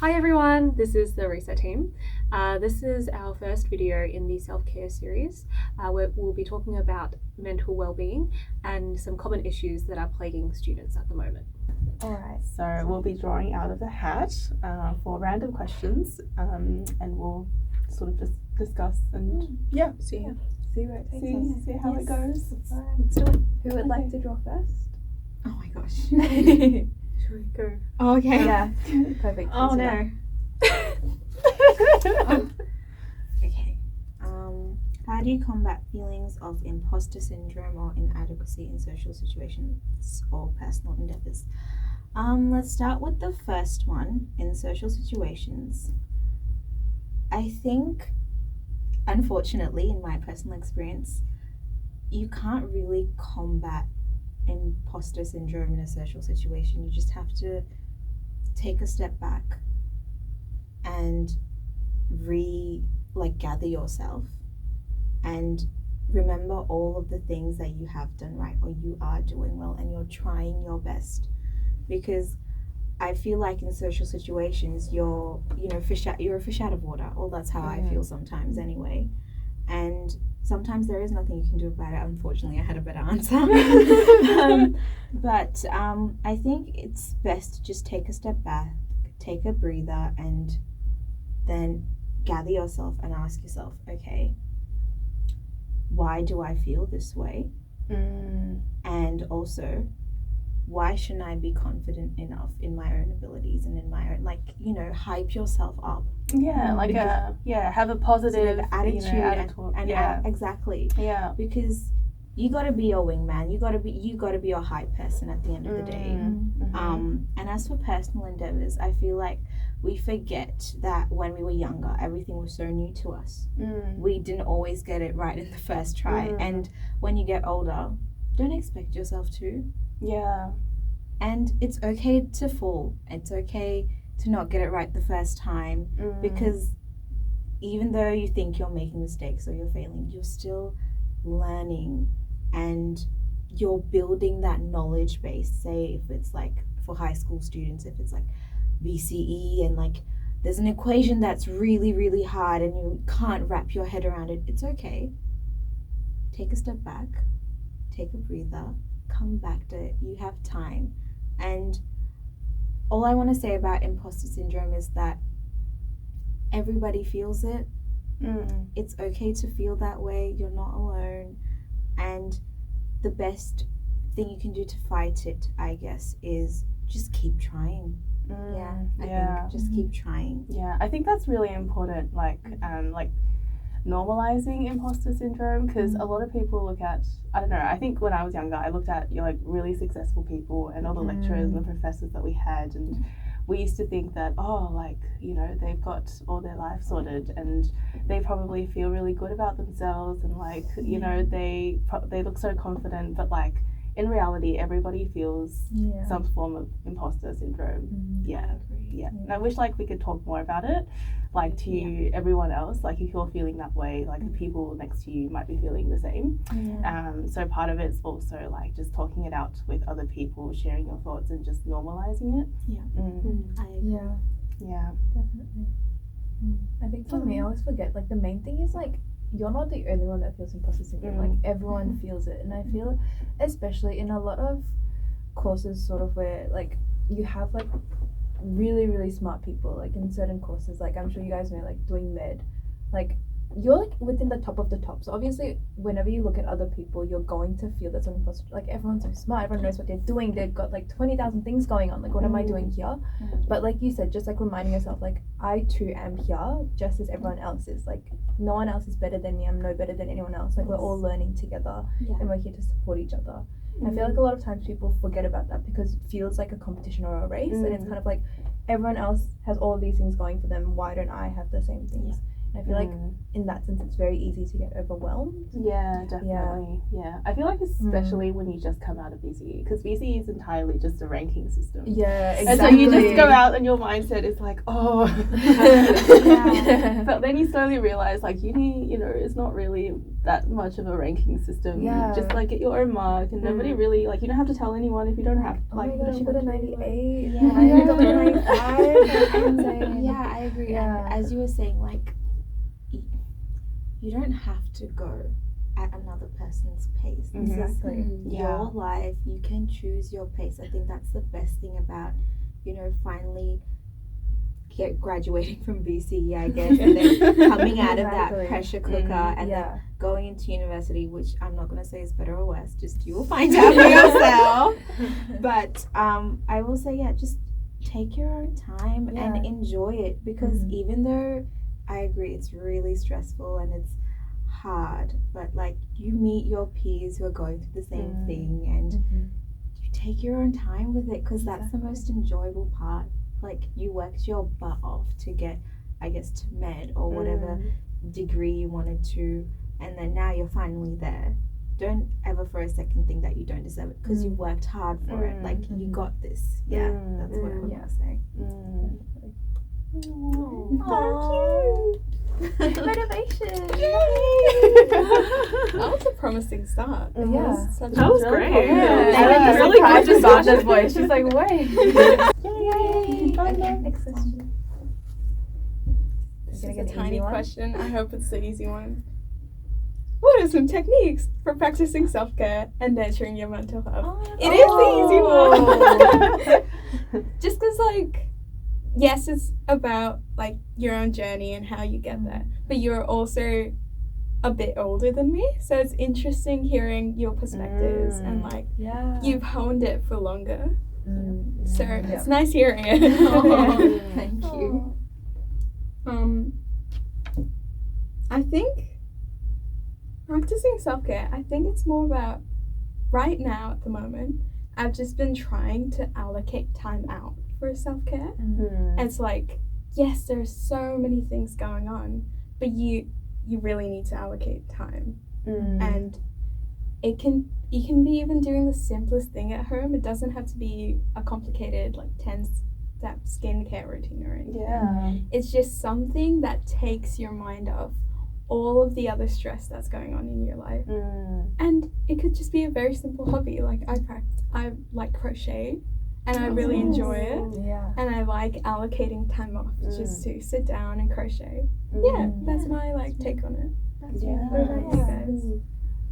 Hi everyone, this is the Reset team. This is our first video in the self-care series where we'll be talking about mental well-being and some common issues that are plaguing students at the moment. Alright, so we'll be drawing out of the hat for random questions and we'll sort of just discuss and See how it goes. Let's do it. Who would like to draw first? Oh my gosh. Should we go? Oh, okay. Yeah. Perfect. Oh no. Okay. How do you combat feelings of imposter syndrome or inadequacy in social situations or personal endeavors? Let's start with the first one, in social situations. I think, unfortunately, in my personal experience, you can't really combat imposter syndrome in a social situation. You just have to take a step back and gather yourself and remember all of the things that you have done right or you are doing well and you're trying your best. Because I feel like in social situations you're a fish out of water. Well, that's how I feel sometimes anyway. And sometimes there is nothing you can do about it. Unfortunately, I had a better answer. But I think it's best to just take a step back, take a breather, and then gather yourself and ask yourself, okay, why do I feel this way? And also, why shouldn't I be confident enough in my own abilities and in my own, hype yourself up. Have a positive attitude exactly. Yeah. Because you got to be your wingman. You got to be your hype person at the end of the day. And as for personal endeavors, I feel like we forget that when we were younger, everything was so new to us. We didn't always get it right in the first try. And when you get older, don't expect yourself to. Yeah. And it's okay to fall. It's okay to not get it right the first time, because even though you think you're making mistakes or you're failing, you're still learning and you're building that knowledge base. Say if it's like for high school students, if it's like VCE and like there's an equation that's really, really hard and you can't wrap your head around it, it's okay. Take a step back, take a breather, come back to it. You have time. And all I want to say about imposter syndrome is that everybody feels it. It's okay to feel that way. You're not alone. And the best thing you can do to fight it, I guess, is just keep trying. I think just keep trying. Yeah, I think that's really important, like normalizing imposter syndrome, because a lot of people look at, I don't know, I think when I was younger I looked at really successful people and all the lecturers and the professors that we had, and we used to think that they've got all their life sorted and they probably feel really good about themselves and they look so confident, but in reality everybody feels some form of imposter syndrome. And I wish we could talk more about it to everyone else, if you're feeling that way, the people next to you might be feeling the same. So part of it's also just talking it out with other people, sharing your thoughts and just normalizing it. I agree. Definitely. I think for me, I always forget the main thing is you're not the only one that feels imposter syndrome. Everyone feels it, and I feel especially in a lot of courses sort of where you have really, really smart people in certain courses, I'm sure you guys know, doing med, you're within the top of the top. So obviously whenever you look at other people, you're going to feel that sort of imposter, everyone's so smart, everyone knows what they're doing, they've got 20,000 things going on, what am I doing here? But like you said, just reminding yourself, I too am here just as everyone else is. No one else is better than me, I'm no better than anyone else. We're all learning together and we're here to support each other. I feel a lot of times people forget about that because it feels like a competition or a race, and it's kind of everyone else has all of these things going for them, why don't I have the same things? And I feel like in that sense it's very easy to get overwhelmed. Yeah, definitely. Yeah. I feel like especially when you just come out of BC, because BC is entirely just a ranking system. Yeah, And exactly. so you just go out and your mindset is like, oh. Yeah. But then you slowly realize like uni, you know, is not really that much of a ranking system. Yeah. You just like get your own mark and nobody really, like, you don't have to tell anyone if you don't have, Oh like, my you gosh, don't you got a want to, 98. Yeah. I got a 95. And yeah, I agree. Yeah. And as you were saying, like, you don't have to go at another person's pace. This is Exactly. your life. You can choose your pace. I think that's the best thing about, you know, finally graduating from BC, I guess, and then coming out of that Exactly. pressure cooker and Yeah. then going into university, which I'm not going to say is better or worse, just you will find out for yourself. But I will say, yeah, just take your own time and enjoy it, because even though I agree it's really stressful and it's hard, but like you meet your peers who are going through the same thing, and you take your own time with it, because that's the most enjoyable part. Like you worked your butt off to get, I guess, to med or whatever degree you wanted to, and then now you're finally there. Don't ever for a second think that you don't deserve it, because you worked hard for it. Like you got this. Yeah, that's what I want to say. Motivation. That was a promising start. Yeah. That was great. Yeah. Really good to start. Sasha's voice. She's like, wait. Yay! Okay, next question. This Gonna is get a an tiny easy one? question. I hope it's the easy one. What are some techniques for practicing self-care and nurturing your mental health? It is the easy one. Just because, like, yes, it's about, like, your own journey and how you get there. But you're also a bit older than me. So it's interesting hearing your perspectives and, like, you've honed it for longer. So it's nice hearing it. Thank you. I think practicing self-care, I think it's more about right now at the moment, I've just been trying to allocate time out for self-care. It's like, yes, there's so many things going on, but you really need to allocate time. And you can be even doing the simplest thing at home. It doesn't have to be a complicated, like, 10-step skincare routine or anything. It's just something that takes your mind off all of the other stress that's going on in your life. And it could just be a very simple hobby. Like I like crochet and I really enjoy it. Yeah. And I like allocating time off just to sit down and crochet. Yeah, that's my take on it. What about you guys?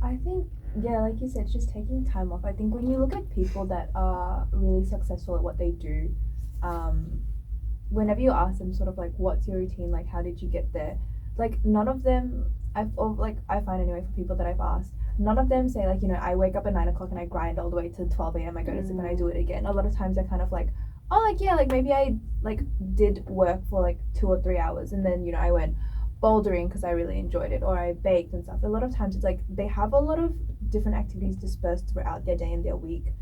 I think, like you said, just taking time off. I think when you look at people that are really successful at what they do, whenever you ask them sort of like, what's your routine, like how did you get there, like none of them, I find anyway, for people that I've asked, none of them say like, you know, I wake up at 9 o'clock and I grind all the way to 12 a.m. I go to sleep and I do it again. A lot of times they're kind of like, oh, like, yeah, like maybe I like did work for like 2 or 3 hours and then, you know, I went bouldering because I really enjoyed it, or I baked and stuff. A lot of times it's like they have a lot of different activities dispersed throughout their day and their week,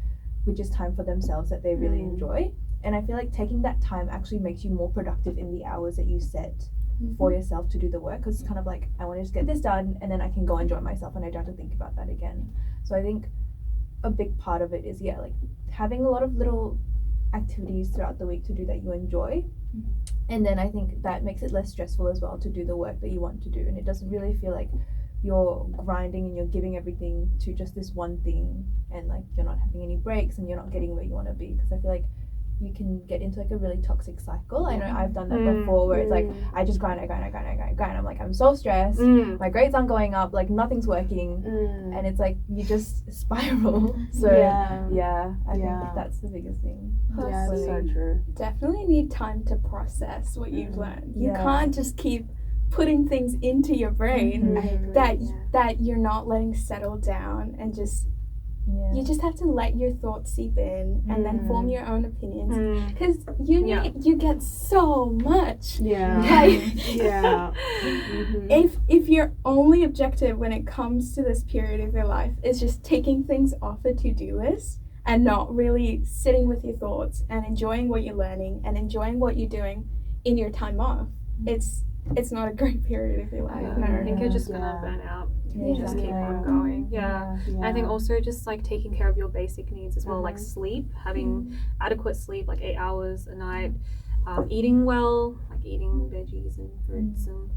which is time for themselves that they really enjoy. And I feel like taking that time actually makes you more productive in the hours that you set for yourself to do the work, because it's kind of like, I want to just get this done and then I can go enjoy myself and I don't have to think about that again. So I think a big part of it is like having a lot of little activities throughout the week to do that you enjoy, and then I think that makes it less stressful as well to do the work that you want to do, and it doesn't really feel like you're grinding and you're giving everything to just this one thing and like you're not having any breaks and you're not getting where you want to be, because I feel like you can get into like a really toxic cycle. I know I've done that before, where it's like I just grind. I'm like, I'm so stressed, my grades aren't going up, like nothing's working, and it's like you just spiral. So I think that's the biggest thing. Yeah, that's so true. Definitely need time to process what you've learned. You can't just keep putting things into your brain that you're not letting settle down, and just you just have to let your thoughts seep in and then form your own opinions, because you get so much. If your only objective when it comes to this period of your life is just taking things off a to-do list and not really sitting with your thoughts and enjoying what you're learning and enjoying what you're doing in your time off, it's it's not a great period of your life. Yeah. No. I think you're just Yeah. gonna burn out. Yeah, You just keep on going. Yeah. I think also just like taking care of your basic needs as well, like sleep, having adequate sleep, like 8 hours a night, eating well, like eating veggies and fruits and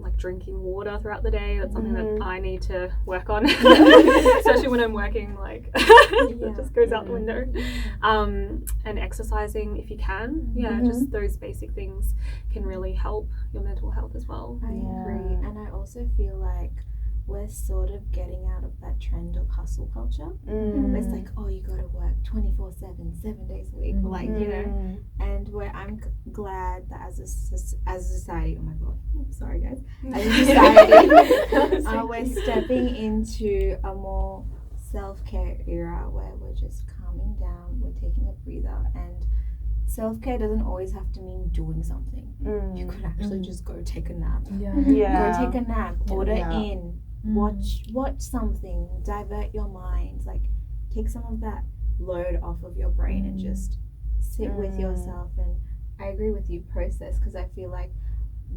like drinking water throughout the day. That's something that I need to work on, especially when I'm working, like it just goes out the window. And exercising if you can. Yeah, just those basic things can really help your mental health as well. I agree, and I also feel like we're sort of getting out of that trend of hustle culture. Where it's like, oh, you gotta work 24/7, 7 days a week, like, you know. And where I'm glad that as a society, oh my god, sorry guys, as a society, we're stepping into a more self-care era where we're just calming down, we're taking a breather, and self-care doesn't always have to mean doing something. You could actually just go take a nap. Go take a nap, order in, watch something, divert your mind, like take some of that load off of your brain and just sit with yourself. And I agree with you, process, because I feel like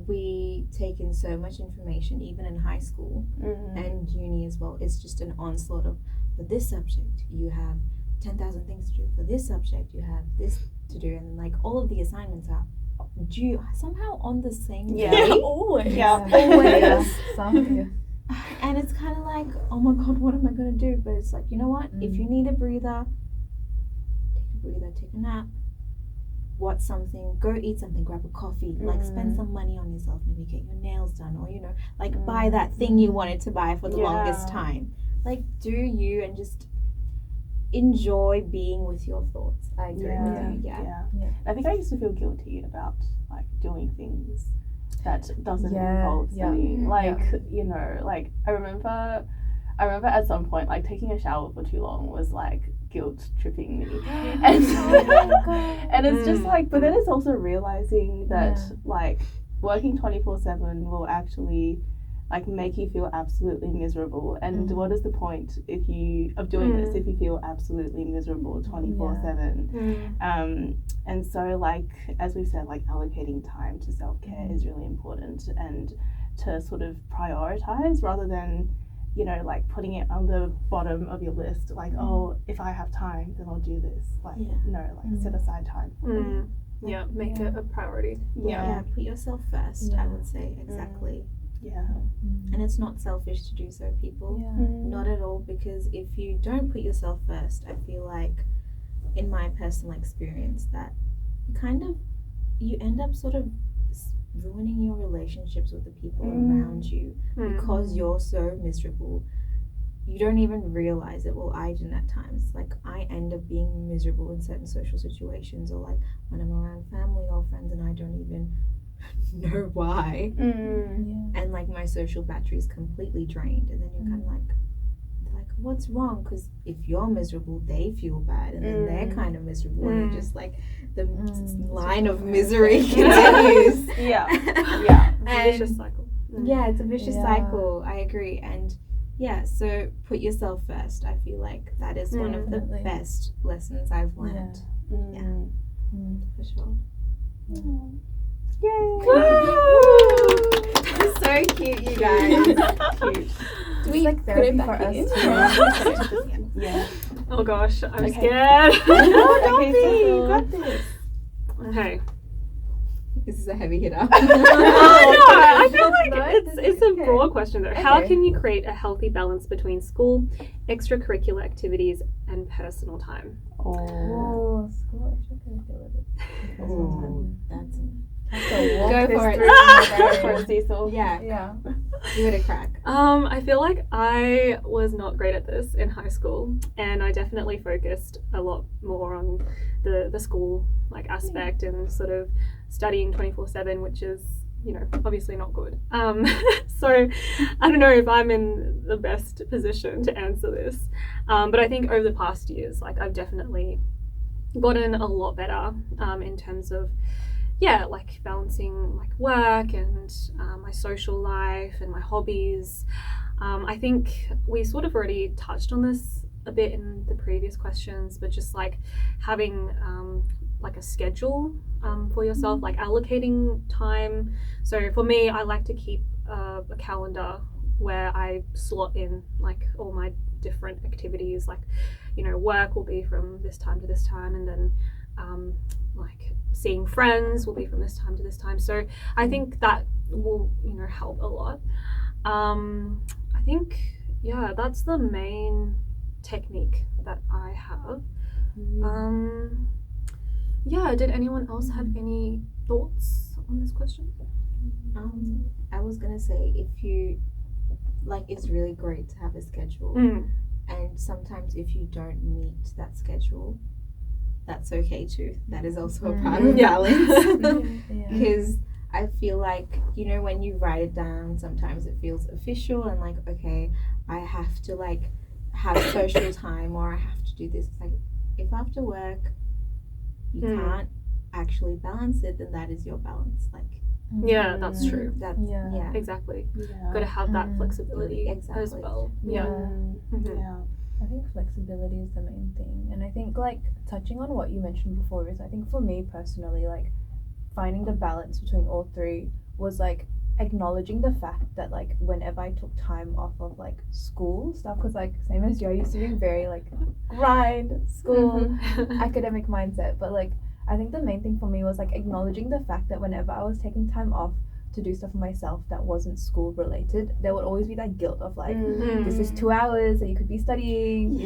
we take in so much information even in high school and uni as well. It's just an onslaught of, for this subject you have 10,000 things to do, for this subject you have this to do, and like all of the assignments are due somehow on the same day. Always. And it's kind of like, oh my god, what am I going to do? But it's like, you know what, if you need a breather, take a nap, watch something, go eat something, grab a coffee, like spend some money on yourself, maybe get your nails done, or, you know, like buy that thing you wanted to buy for the longest time. Like, do you, and just enjoy being with your thoughts. I agree with you. I think I used to feel guilty about like doing things that doesn't involve studying. Like, you know, like I remember at some point like taking a shower for too long was like guilt tripping me. And and it's just like, but then it's also realizing that like working 24/7 will actually like make you feel absolutely miserable, and what is the point of doing this if you feel absolutely miserable 24/7? And so, like, as we've said, like allocating time to self-care is really important, and to sort of prioritize rather than, you know, like putting it on the bottom of your list, like, oh, if I have time then I'll do this, like no, like set aside time for it. Make it a priority. Put yourself first. I would say exactly. And it's not selfish to do so, people. Not at all, because if you don't put yourself first, I feel like, in my personal experience, that you end up sort of ruining your relationships with the people around you because you're so miserable. You don't even realize it. Well, I didn't at times. Like, I end up being miserable in certain social situations, or like when I'm around family or friends and I don't even know why. And like my social battery is completely drained, and then you're kind of like what's wrong? Because if you're miserable, they feel bad, and then they're kind of miserable, and just like the line of misery continues. It's a vicious cycle. It's a vicious cycle. I agree. And so put yourself first. I feel like that is one of the best lessons I've learned. For sure. Yay! So cute, you guys. Cute. Do we like put it therapy back for in? Oh gosh, I'm scared. You got this. Okay. This is a heavy hitter. I feel like it's a broad question though. How can you create a healthy balance between school, extracurricular activities, and personal time? School extracurricular. That's Go for it. Go for it, Cecil. Give it a crack. I feel like I was not great at this in high school, and I definitely focused a lot more on the school like aspect and sort of studying 24/7, which is, you know, obviously not good. So I don't know if I'm in the best position to answer this, but I think over the past years, like I've definitely gotten a lot better in terms of like balancing like work and my social life and my hobbies. I think we sort of already touched on this a bit in the previous questions, but just like having like a schedule for yourself, like allocating time. So for me, I like to keep a calendar where I slot in like all my different activities, like, you know, work will be from this time to this time, and then like seeing friends will be from this time to this time. So I think that will, you know, help a lot. I think, yeah, that's the main technique that I have. Yeah, did anyone else have any thoughts on this question? I was gonna say, if you like, it's really great to have a schedule, and sometimes if you don't meet that schedule, that's okay too. That is also a part of balance. Because I feel like, you know, when you write it down, sometimes it feels official and like, okay, I have to like have social time, or I have to do this. It's like, if after work you can't actually balance it, then that is your balance. Like, yeah, that's true. That's yeah. Exactly. Got to have that flexibility as well. Yeah. I think flexibility is the main thing, and I think like touching on what you mentioned before is, I think for me personally, like finding the balance between all three was like acknowledging the fact that like whenever I took time off of like school stuff, because like same as you, I used to be very like grind school academic mindset, but like I think the main thing for me was like acknowledging the fact that whenever I was taking time off to do stuff for myself that wasn't school related, there would always be that guilt of like, this is 2 hours that you could be studying,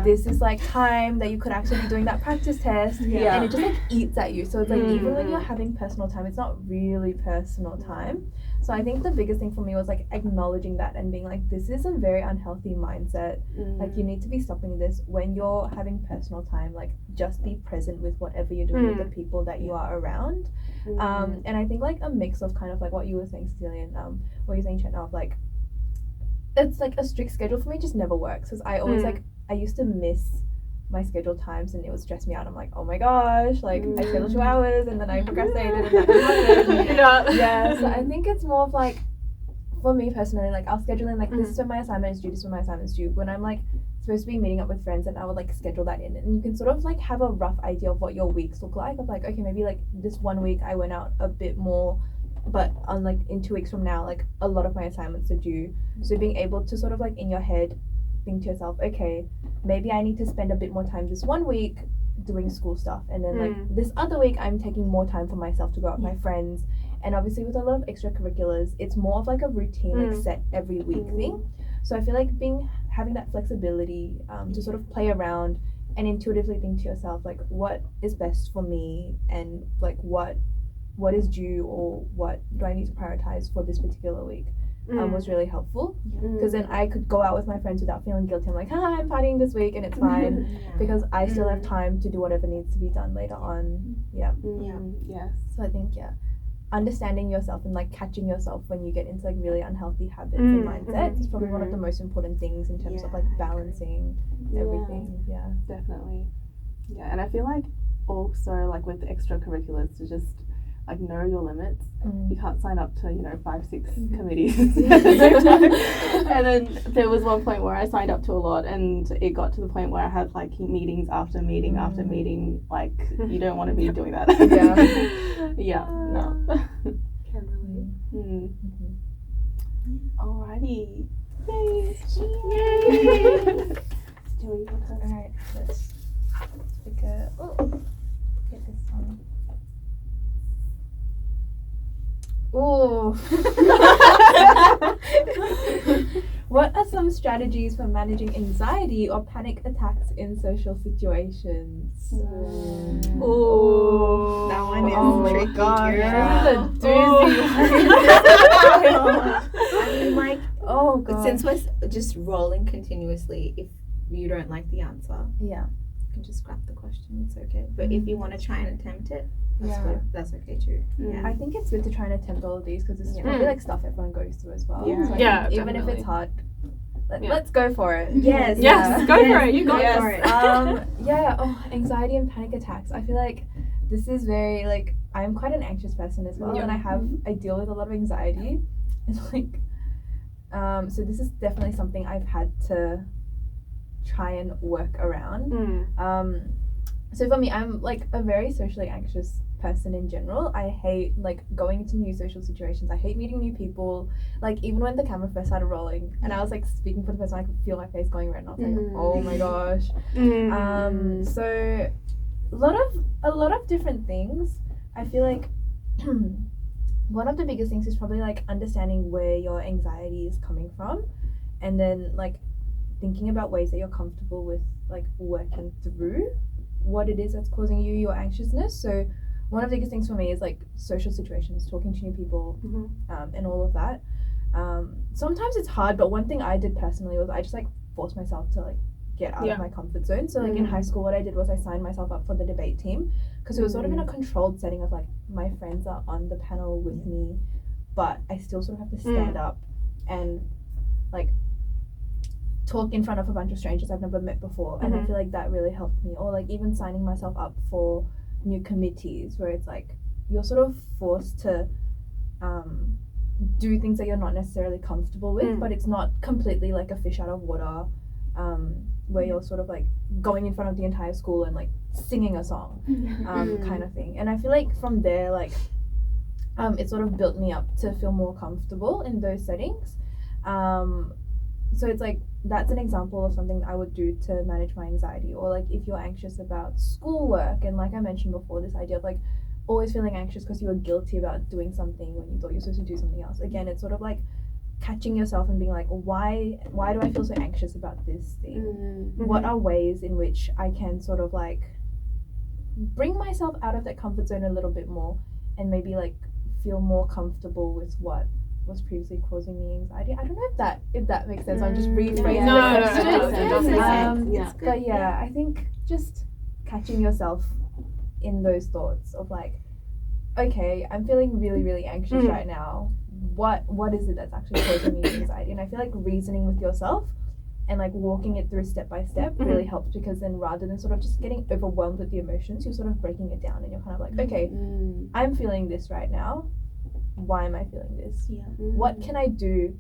this is like time that you could actually be doing that practice test, and it just like eats at you. So it's like even when you're having personal time, it's not really personal time. So I think the biggest thing for me was like acknowledging that and being like, this is a very unhealthy mindset. Like, you need to be stopping this when you're having personal time. Like, just be present with whatever you're doing with the people that you are around. And I think like a mix of kind of like what you were saying, Cecilia, and what you're saying, Chetna, of like, it's like a strict schedule for me just never works, because I always like, I used to miss my scheduled times and it would stress me out. I'm like, oh my gosh, like I scheduled 2 hours and then I procrastinated and that didn't happen. So I think it's more of like, for me personally, like I'll schedule in like, this is when my assignment is due, this is when my assignment is due. When I'm like supposed to be meeting up with friends, and I would like schedule that in, and you can sort of like have a rough idea of what your weeks look like, of like, okay, maybe like this 1 week I went out a bit more, but on like in 2 weeks from now, like a lot of my assignments are due. So being able to sort of like in your head think to yourself, okay, maybe I need to spend a bit more time this 1 week doing school stuff, and then like this other week I'm taking more time for myself to go out with my friends. And obviously with a lot of extracurriculars, it's more of like a routine, like set every week thing. So I feel like having that flexibility to sort of play around and intuitively think to yourself, like, what is best for me, and like what is due, or what do I need to prioritize for this particular week, was really helpful. Because then I could go out with my friends without feeling guilty. I'm like, I'm partying this week and it's fine, because I still have time to do whatever needs to be done later on. So I think understanding yourself and like catching yourself when you get into like really unhealthy habits and mindsets is probably one of the most important things in terms of like balancing everything. Definitely. And I feel like also like with the extracurriculars, to just like know your limits. You can't sign up to 5-6 committees at the same time. And then there was one point where I signed up to a lot, and it got to the point where I had like meetings after meeting after meeting. Like, you don't want to be doing that. Can relate. Alrighty. Yay! Alright, let's pick get this one. Ooh. What are some strategies for managing anxiety or panic attacks in social situations? Oh, that one is tricky. Gosh, Girl. this is a doozy. I mean, like, God. since we're just rolling continuously, if you don't like the answer, you can just scrap the question. It's okay. But if you want to try and attempt it, that's okay too. I think it's good to try and attempt all of these, because this is probably like stuff everyone goes through as well. So even if it's hard, let's go for it. Yes, go for it. You go for it. Anxiety and panic attacks. I feel like this is very like, I'm quite an anxious person as well, and I deal with a lot of anxiety, and like so this is definitely something I've had to try and work around. So for me, I'm like a very socially anxious person in general. I hate like going into new social situations. I hate meeting new people. Like even when the camera first started rolling and I was like speaking for the person, I could feel my face going red and I was like, oh my gosh. So a lot of different things. I feel like one of the biggest things is probably like understanding where your anxiety is coming from, and then like thinking about ways that you're comfortable with like working through what it is that's causing you your anxiousness. So one of the biggest things for me is like social situations, talking to new people, and all of that. Sometimes it's hard, but one thing I did personally was I just like forced myself to like get out of my comfort zone. So like in high school, what I did was I signed myself up for the debate team because it was sort of in a controlled setting of like my friends are on the panel with me, but I still sort of have to stand up and like talk in front of a bunch of strangers I've never met before, and I feel like that really helped me. Or like even signing myself up for new committees where it's like you're sort of forced to do things that you're not necessarily comfortable with, but it's not completely like a fish out of water, where you're sort of like going in front of the entire school and like singing a song, kind of thing. And I feel like from there, like it sort of built me up to feel more comfortable in those settings. So it's like that's an example of something I would do to manage my anxiety. Or like if you're anxious about schoolwork, and like I mentioned before, this idea of like always feeling anxious because you were guilty about doing something when you thought you were supposed to do something else. Again, it's sort of like catching yourself and being like, why do I feel so anxious about this thing? What are ways in which I can sort of like bring myself out of that comfort zone a little bit more and maybe like feel more comfortable with what was previously causing me anxiety. I don't know if that makes sense. I'm just rephrasing the question. But yeah, I think just catching yourself in those thoughts of like, okay, I'm feeling really, really anxious right now. What is it that's actually causing me anxiety? And I feel like reasoning with yourself and like walking it through step by step really helps, because then rather than sort of just getting overwhelmed with the emotions, you're sort of breaking it down and you're kind of like, okay, I'm feeling this right now. Why am I feeling this? What can I do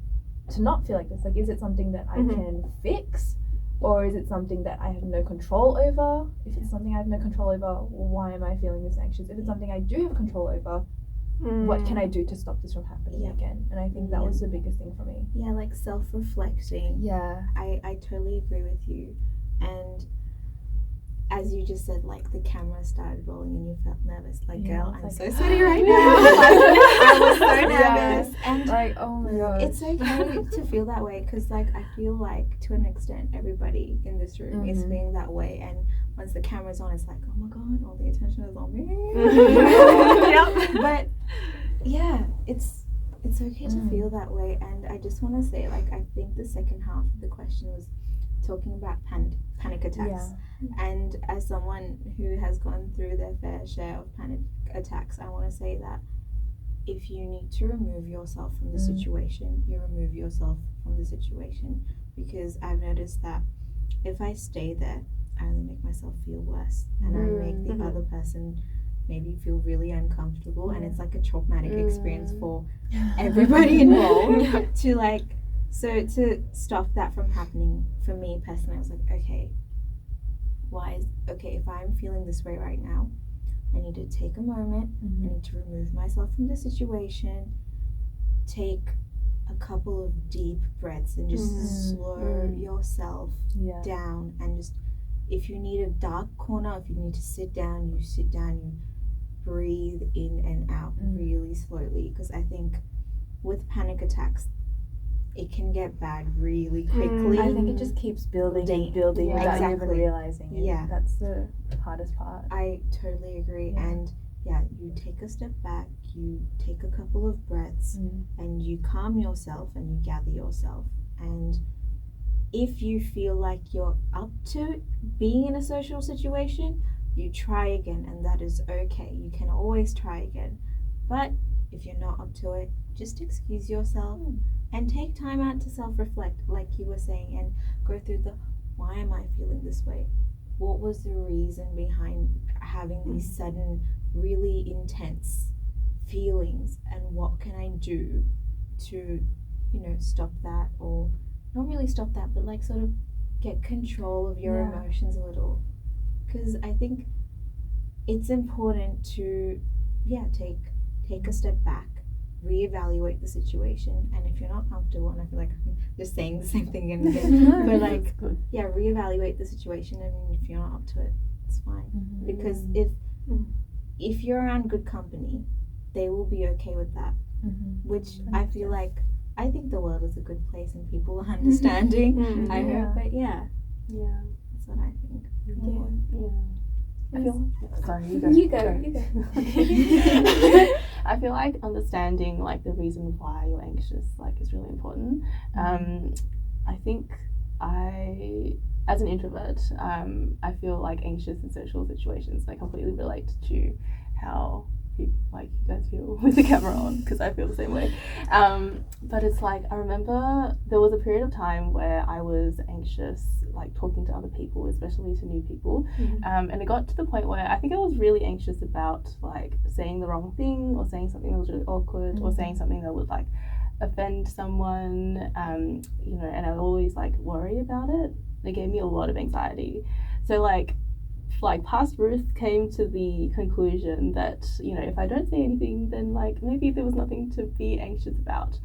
to not feel like this? Like, is it something that I can fix, or is it something that I have no control over? If it's something I have no control over, why am I feeling this anxious? If it's something I do have control over, what can I do to stop this from happening again? And I think that was the biggest thing for me. Yeah, like self-reflecting. Yeah. I totally agree with you. And as you just said, like the camera started rolling and you felt nervous. Like, girl, I'm so sweaty right now. I was so nervous. And like, oh my god. It's okay to feel that way, because like I feel like to an extent everybody in this room is feeling that way. And once the camera's on, it's like, oh my god, all the attention is on me. But yeah, it's okay to feel that way. And I just want to say, like, I think the second half of the question was talking about panic attacks. And as someone who has gone through their fair share of panic attacks, I want to say that if you need to remove yourself from the situation, you remove yourself from the situation. Because I've noticed that if I stay there, I only make myself feel worse, and I make the other person maybe feel really uncomfortable, and it's like a traumatic experience for everybody involved. To stop that from happening, for me personally, I was like, okay, if I'm feeling this way right now, I need to take a moment, I need to remove myself from the situation, take a couple of deep breaths and just slow yourself down, and just, if you need a dark corner, if you need to sit down, you breathe in and out really slowly. Because I think with panic attacks, it can get bad really quickly. I think it just keeps building and building without you even realizing it. Yeah. That's the hardest part. I totally agree. And you take a step back, you take a couple of breaths, and you calm yourself and you gather yourself. And if you feel like you're up to being in a social situation, you try again, and that is okay. You can always try again. But if you're not up to it, just excuse yourself and take time out to self-reflect, like you were saying, and go through the, why am I feeling this way? What was the reason behind having these sudden, really intense feelings, and what can I do to, stop that, or not really stop that, but like sort of get control of your emotions a little. Because I think it's important to take a step back, reevaluate the situation, and if you're not comfortable, and I feel like I'm just saying the same thing again and again, but like reevaluate the situation, and if you're not up to it, it's fine. Because if you're around good company, they will be okay with that. Which I feel like, I think the world is a good place and people are understanding. I hope, but that's what I think. I feel sorry, you go. You go. I feel like understanding like the reason why you're anxious like is really important. I think as an introvert, I feel like anxious in social situations. I completely relate to how you guys feel with the camera on, because I feel the same way. But it's like, I remember there was a period of time where I was anxious, like talking to other people, especially to new people. And it got to the point where I think I was really anxious about like saying the wrong thing, or saying something that was really awkward, or saying something that would like offend someone, you know, and I would always like worry about it. It gave me a lot of anxiety. So like past Ruth came to the conclusion that, you know, if I don't say anything, then like maybe there was nothing to be anxious about.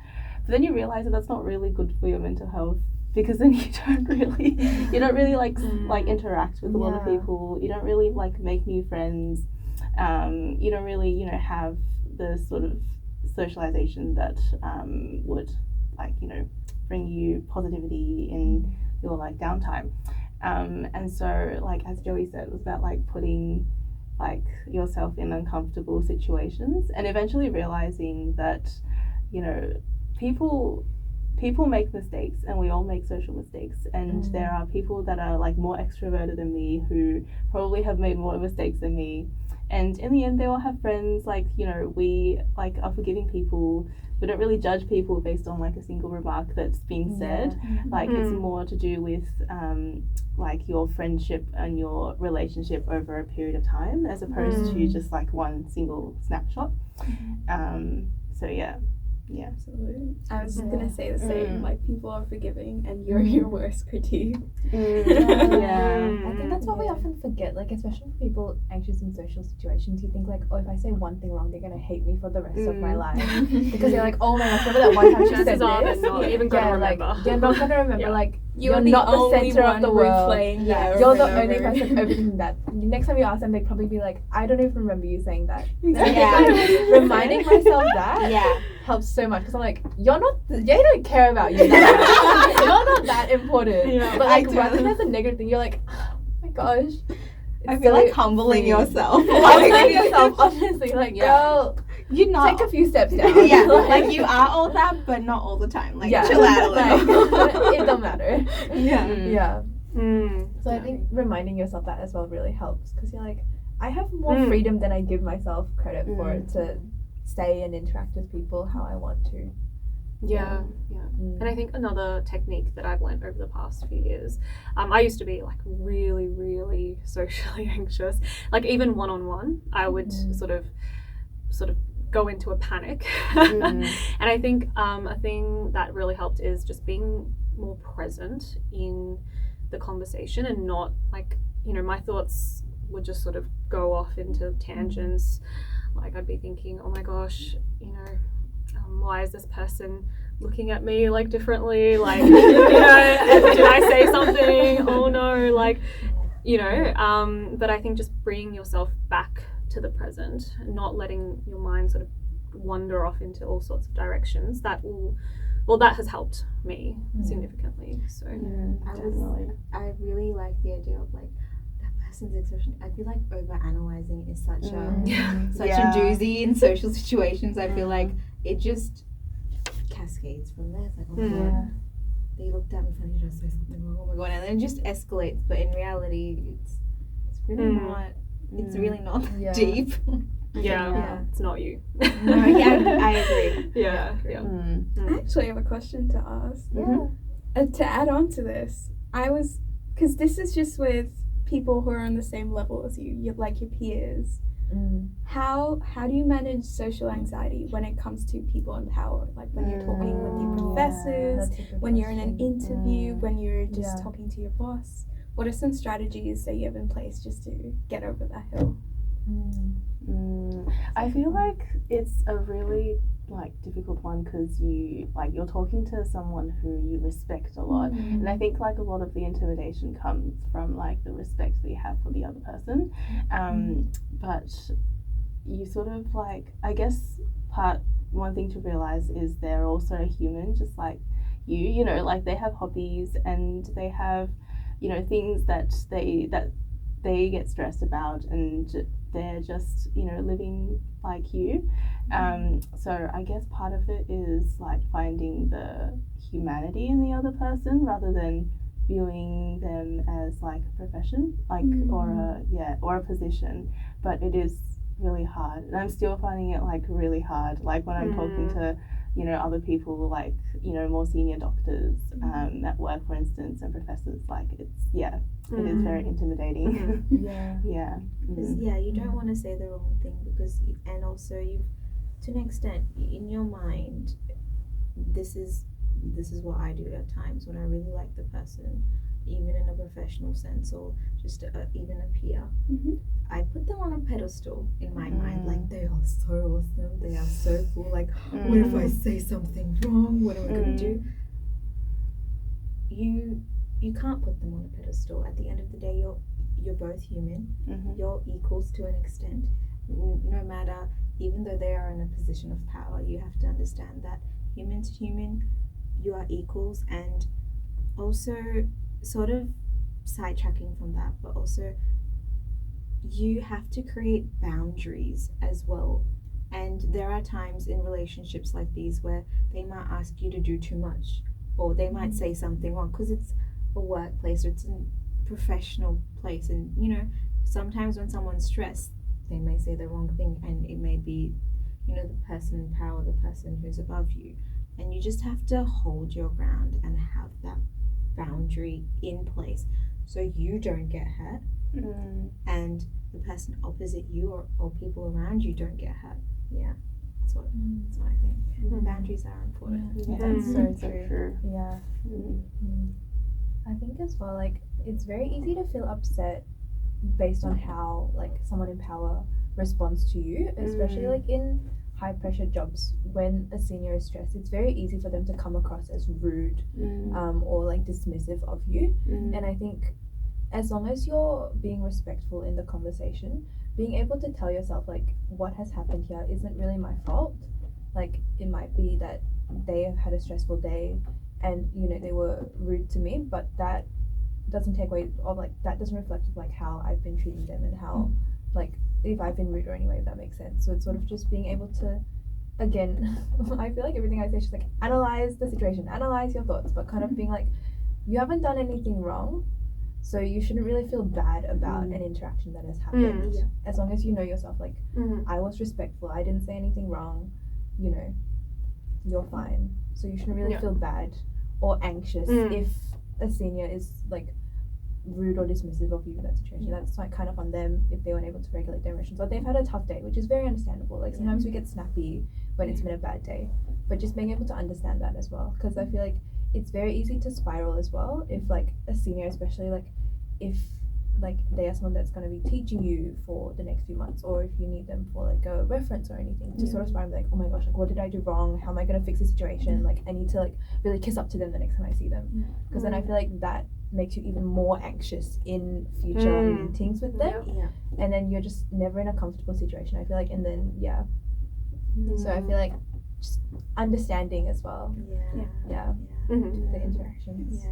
But then you realize that that's not really good for your mental health, because then you don't really like interact with a lot of people. You don't really like make new friends. You don't really, you know, have the sort of socialization that would like, you know, bring you positivity in your like downtime. And so like as Joey said, it was about like putting like yourself in uncomfortable situations, and eventually realizing that, you know, people make mistakes, and we all make social mistakes, and there are people that are like more extroverted than me who probably have made more mistakes than me, and in the end they all have friends. Like, you know, we like are forgiving people. We don't really judge people based on like a single remark that's been said. Like it's more to do with like your friendship and your relationship over a period of time, as opposed to just like one single snapshot. So yeah. Absolutely. I was gonna say the same. Like, people are forgiving, and you're your worst critique. I think that's what we often forget. Like, especially for people anxious in social situations, you think like, oh, if I say one thing wrong, they're gonna hate me for the rest of my life, because you're like, oh my gosh, remember that one time she said this? Not even gonna remember. Like, you're not gonna remember. Like, you're the not the only center of the world. You're the only over. person overthinking that. Next time you ask them, they'd probably be like, I don't even remember you saying that. Reminding myself that helps so much, because I'm like, they don't care about you. You're not that important. But like, rather than as a negative thing, you're like, oh my gosh. I feel like humbling yourself. Humbling yourself, honestly. Like, girl, you're not. Take a few steps down. Like you are all that, but not all the time. Like, chill out a little. It don't matter. So I think reminding yourself that as well really helps, because you're like, I have more freedom than I give myself credit for to stay and interact with people how I want to. And I think another technique that I've learned over the past few years, I used to be like really, really socially anxious. Like even one-on-one, I would sort of go into a panic. And I think a thing that really helped is just being more present in the conversation, and not like, you know, my thoughts would just sort of go off into tangents. Like I'd be thinking, oh my gosh, you know, why is this person looking at me like differently? Like, you know, did I say something? Oh no, like, you know, but I think just bringing yourself back to the present, not letting your mind sort of wander off into all sorts of directions, that has helped me significantly. So I really like the idea of like that person's expression. I feel like overanalyzing is such a doozy in social situations. I feel like it just cascades from there. It's like, oh my god, they looked at me funny, did I say something wrong? Oh my god, and then it just escalates. But in reality, it's really not. It's really not deep. It's not you. I agree. I actually have a question to ask. To add on to this, because this is just with people who are on the same level as you, like your peers. How do you manage social anxiety when it comes to people in power? Like when you're talking with your professors, when you're in an interview, when you're just talking to your boss. What are some strategies that you have in place just to get over that hill? I feel like it's a really like difficult one because you're talking to someone who you respect a lot, and I think like a lot of the intimidation comes from like the respect that you have for the other person, but you sort of like, I guess one thing to realize is they're also a human just like you know, like they have hobbies and they have, you know, things that they get stressed about, and they're just, you know, living like you. So I guess part of it is like finding the humanity in the other person rather than viewing them as like a profession, like or a position. But it is really hard, and I'm still finding it like really hard. Like when I'm talking to, you know, other people, like, you know, more senior doctors at work, for instance, and professors, like it is very intimidating. Because you don't want to say the wrong thing because, and also you, to an extent, in your mind, this is what I do at times when I really like the person, even in a professional sense or just even a peer. I put them on a pedestal in my mind, like they are so awesome, they are so cool, like what if I say something wrong, what am I going to do? You can't put them on a pedestal. At the end of the day, you're both human, you're equals to an extent, no matter, even though they are in a position of power, you have to understand that human to human, you are equals. And also sort of sidetracking from that, but also you have to create boundaries as well. And there are times in relationships like these where they might ask you to do too much, or they might say something wrong because it's a workplace or it's a professional place, and you know, sometimes when someone's stressed they may say the wrong thing, and it may be, you know, the person in power, the person who's above you, and you just have to hold your ground and have that boundary in place so you don't get hurt and the person opposite you or people around you don't get hurt. That's what I think. Boundaries are important. That's so true. I think as well, like it's very easy to feel upset based on how like someone in power responds to you, especially like in high pressure jobs. When a senior is stressed, it's very easy for them to come across as rude or like dismissive of you. And I think as long as you're being respectful in the conversation, being able to tell yourself like what has happened here isn't really my fault. Like it might be that they have had a stressful day and, you know, they were rude to me, but that doesn't take away, or like that doesn't reflect like how I've been treating them and how like if I've been rude or anyway, if that makes sense. So it's sort of just being able to, again, I feel like everything I say is just like analyze the situation, analyze your thoughts, but kind of being like, you haven't done anything wrong, so you shouldn't really feel bad about an interaction that has happened. As long as you know yourself, like I was respectful, I didn't say anything wrong, you know, you're fine. So you shouldn't really feel bad or anxious if a senior is like rude or dismissive of you in that situation. That's like kind of on them if they weren't able to regulate their emotions, or they've had a tough day, which is very understandable. Like sometimes we get snappy when it's been a bad day, but just being able to understand that as well, because I feel like it's very easy to spiral as well if like a senior, especially like if like they are someone that's going to be teaching you for the next few months, or if you need them for like a reference or anything, to sort of spiral like, oh my gosh, like what did I do wrong, how am I going to fix the situation, like I need to like really kiss up to them the next time I see them, because then I feel like that makes you even more anxious in future meetings with them, and then you're just never in a comfortable situation, I feel like. And then so I feel like just understanding as well the interactions.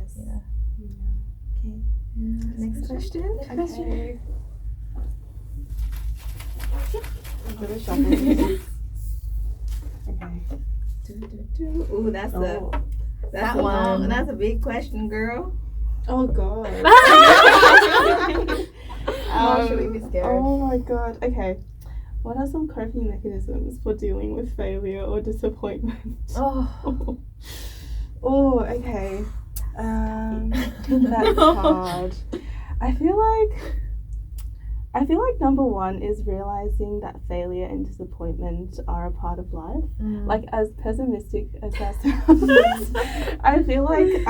Okay. Next question. Okay. Ooh, that's one. That's a big question, girl. Oh god. Should we be scared? Oh my god. Okay. What are some coping mechanisms for dealing with failure or disappointment? Okay. That's hard. I feel like number one is realizing that failure and disappointment are a part of life. Like, as pessimistic as that sounds, I feel like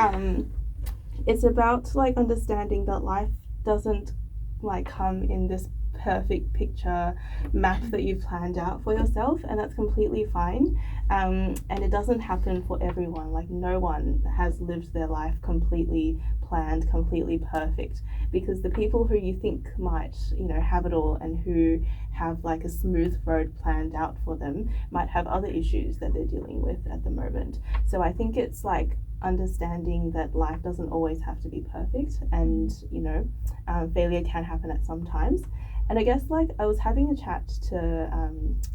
it's about like understanding that life doesn't like come in this perfect picture map that you've planned out for yourself, and that's completely fine. And it doesn't happen for everyone. Like, no one has lived their life completely planned, completely perfect, because the people who you think might, you know, have it all and who have like a smooth road planned out for them might have other issues that they're dealing with at the moment. So I think it's like understanding that life doesn't always have to be perfect, and you know, failure can happen at some times. And I guess like I was having a chat to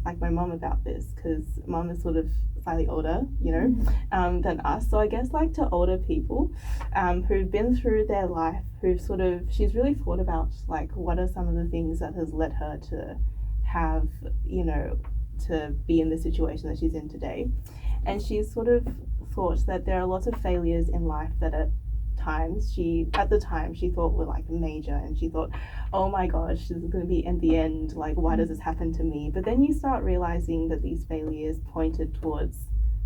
like my mom about this, because mom is sort of slightly older, you know, than us. So I guess like to older people who've been through their life, she's really thought about like what are some of the things that has led her to have, you know, to be in the situation that she's in today. And she's sort of thought that there are lots of failures in life that at the time she thought were like major, and she thought, oh my gosh, this is going to be in the end, like why does this happen to me? But then you start realizing that these failures pointed towards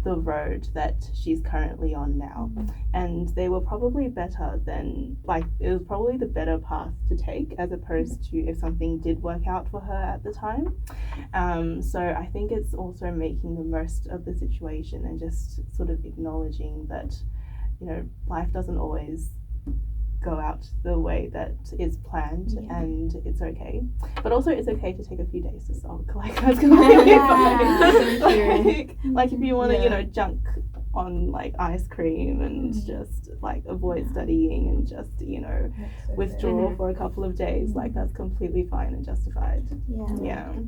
the road that she's currently on now, and they were probably better than, like, it was probably the better path to take, as opposed to if something did work out for her at the time. So I think it's also making the most of the situation and just sort of acknowledging that, you know, life doesn't always go out the way that is planned, and it's okay. But also it's okay to take a few days to sulk. Like, that's completely fine. Like if you want to, you know, junk on like ice cream and just like avoid studying and just, you know, withdraw for a couple of days, like that's completely fine and justified.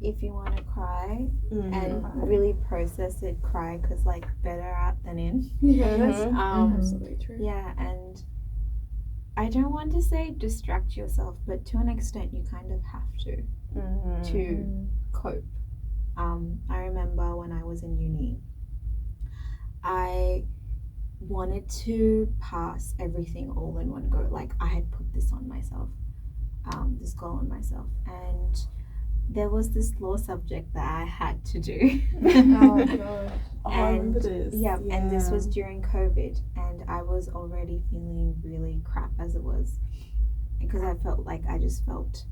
If you want to cry and really process it, cry, because like better out than in. That's absolutely true. And I don't want to say distract yourself, but to an extent you kind of have to cope. I remember when I was in uni, I wanted to pass everything all in one go. Like, I had put this on myself, this goal on myself, and there was this law subject that I had to do. Oh god. I remember this. And this was during COVID, and I was already feeling really crap as it was, because I felt like I just felt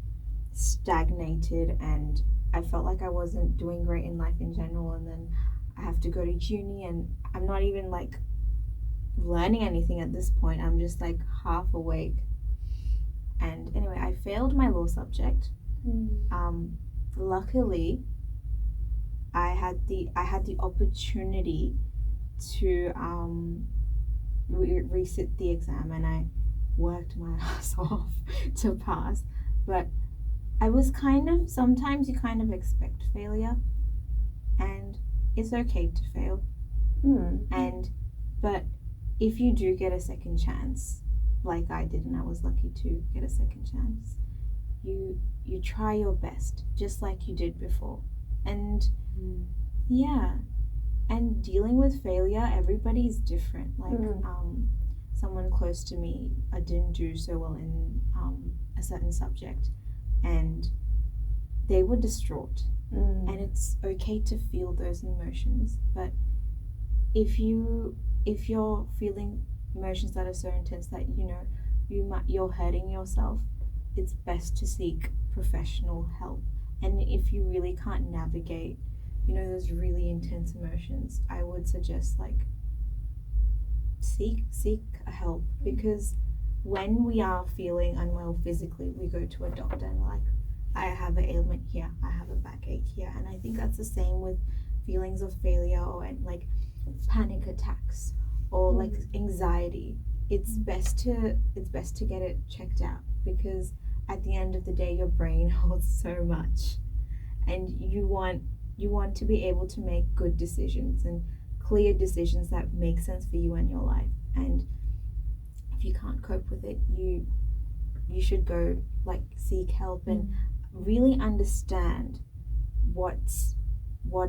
stagnated, and I felt like I wasn't doing great in life in general, and then I have to go to uni, and I'm not even like learning anything at this point. I'm just like half awake. And anyway, I failed my law subject. Luckily, I had the opportunity to resit the exam, and I worked my ass off to pass. But I was sometimes you kind of expect failure, and it's okay to fail. But if you do get a second chance, like I did, and I was lucky to get a second chance, you try your best, just like you did before. And and dealing with failure, everybody's different. Like someone close to me, I didn't do so well in a certain subject, and they were distraught. And it's okay to feel those emotions, but if you're feeling emotions that are so intense that, you know, you're hurting yourself, it's best to seek professional help. And if you really can't navigate, you know, those really intense emotions, I would suggest like seek help, because when we are feeling unwell physically, we go to a doctor and like, I have an ailment here, I have a backache here. And I think that's the same with feelings of failure, or like panic attacks, or like anxiety. It's best to get it checked out, because at the end of the day, your brain holds so much, and you want to be able to make good decisions and clear decisions that make sense for you and your life. And if you can't cope with it, you should go like seek help and really understand what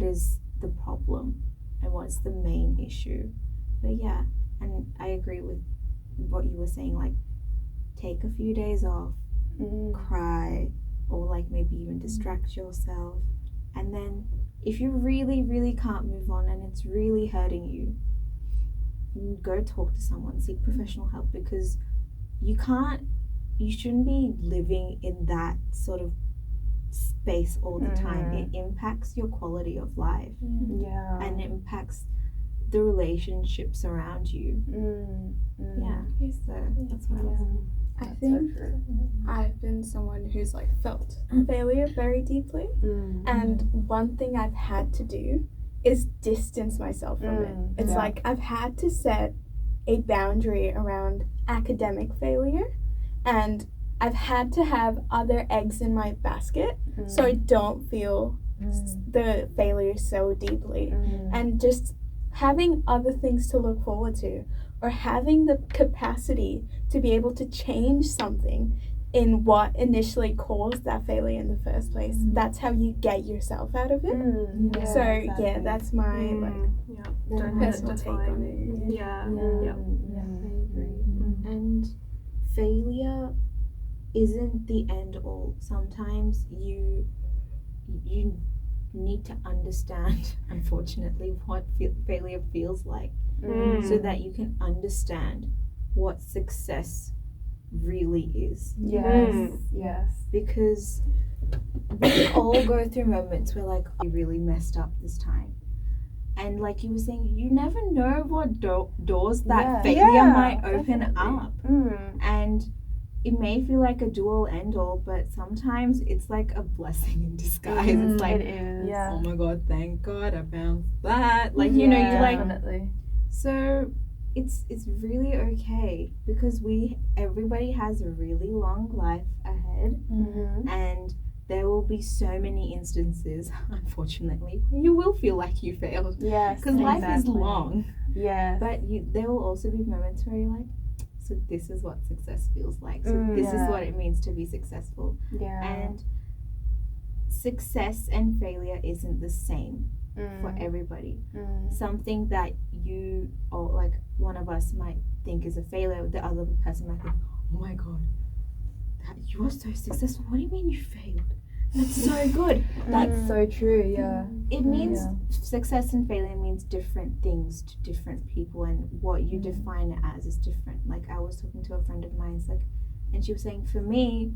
is the problem and what's the main issue. But and I agree with what you were saying, like take a few days off, cry, or like maybe even distract yourself. And then if you really, really can't move on and it's really hurting you, go talk to someone, seek professional help, because you shouldn't be living in that sort of space all the time, it impacts your quality of life, Yeah. and it impacts the relationships around you. Yeah, so that's what I was. I think I've been someone who's like felt failure very deeply, and one thing I've had to do is distance myself from it. It's like I've had to set a boundary around academic failure, and I've had to have other eggs in my basket so I don't feel the failure so deeply, and just having other things to look forward to, or having the capacity to be able to change something in what initially caused that failure in the first place. That's how you get yourself out of it. So yeah, that's my Don't let it personal take define on you. it. Yeah. I agree. And failure isn't the end all. Sometimes you need to understand, unfortunately, what failure feels like, so that you can understand what success really is. Yes. Because we all go through moments where like, I really messed up this time. And like you were saying, you never know what doors that failure might open up. And it may feel like a do-all end-all, but sometimes it's like a blessing in disguise. It's like, it is. oh my God, thank God I bounced that. Like, you know, you're like, Definitely. so it's really okay, because everybody has a really long life ahead, and there will be so many instances, unfortunately, where you will feel like you failed. Yes. Because life is long. Yes. But there will also be moments where you're like, so this is what success feels like. So this is what it means to be successful. Yeah. And success and failure isn't the same for everybody. Something that you, or like one of us might think is a failure, the other person might think, oh my God, that you are so successful. What do you mean you failed? That's so good. That's so true, yeah. It means success and failure means different things to different people, and what you define it as is different. Like I was talking to a friend of mine, and she was saying, for me,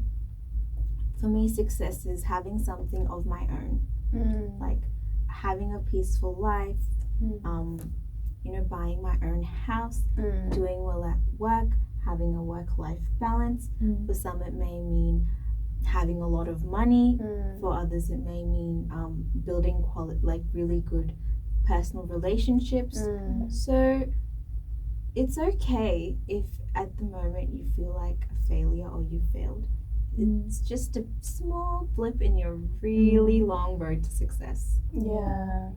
success is having something of my own, like having a peaceful life, buying my own house, doing well at work, having a work-life balance. For some, it may mean having a lot of money. For others, it may mean building really good personal relationships. So it's okay if at the moment you feel like a failure or you failed. It's just a small blip in your really long road to success. Yeah.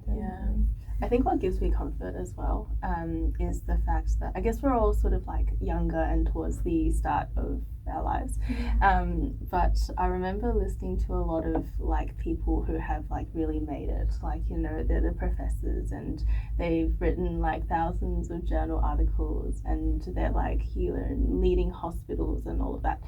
I think what gives me comfort as well is the fact that I guess we're all sort of like younger and towards the start of our lives. But I remember listening to a lot of like people who have like really made it, like, they're the professors and they've written like thousands of journal articles and they're like in leading hospitals and all of that.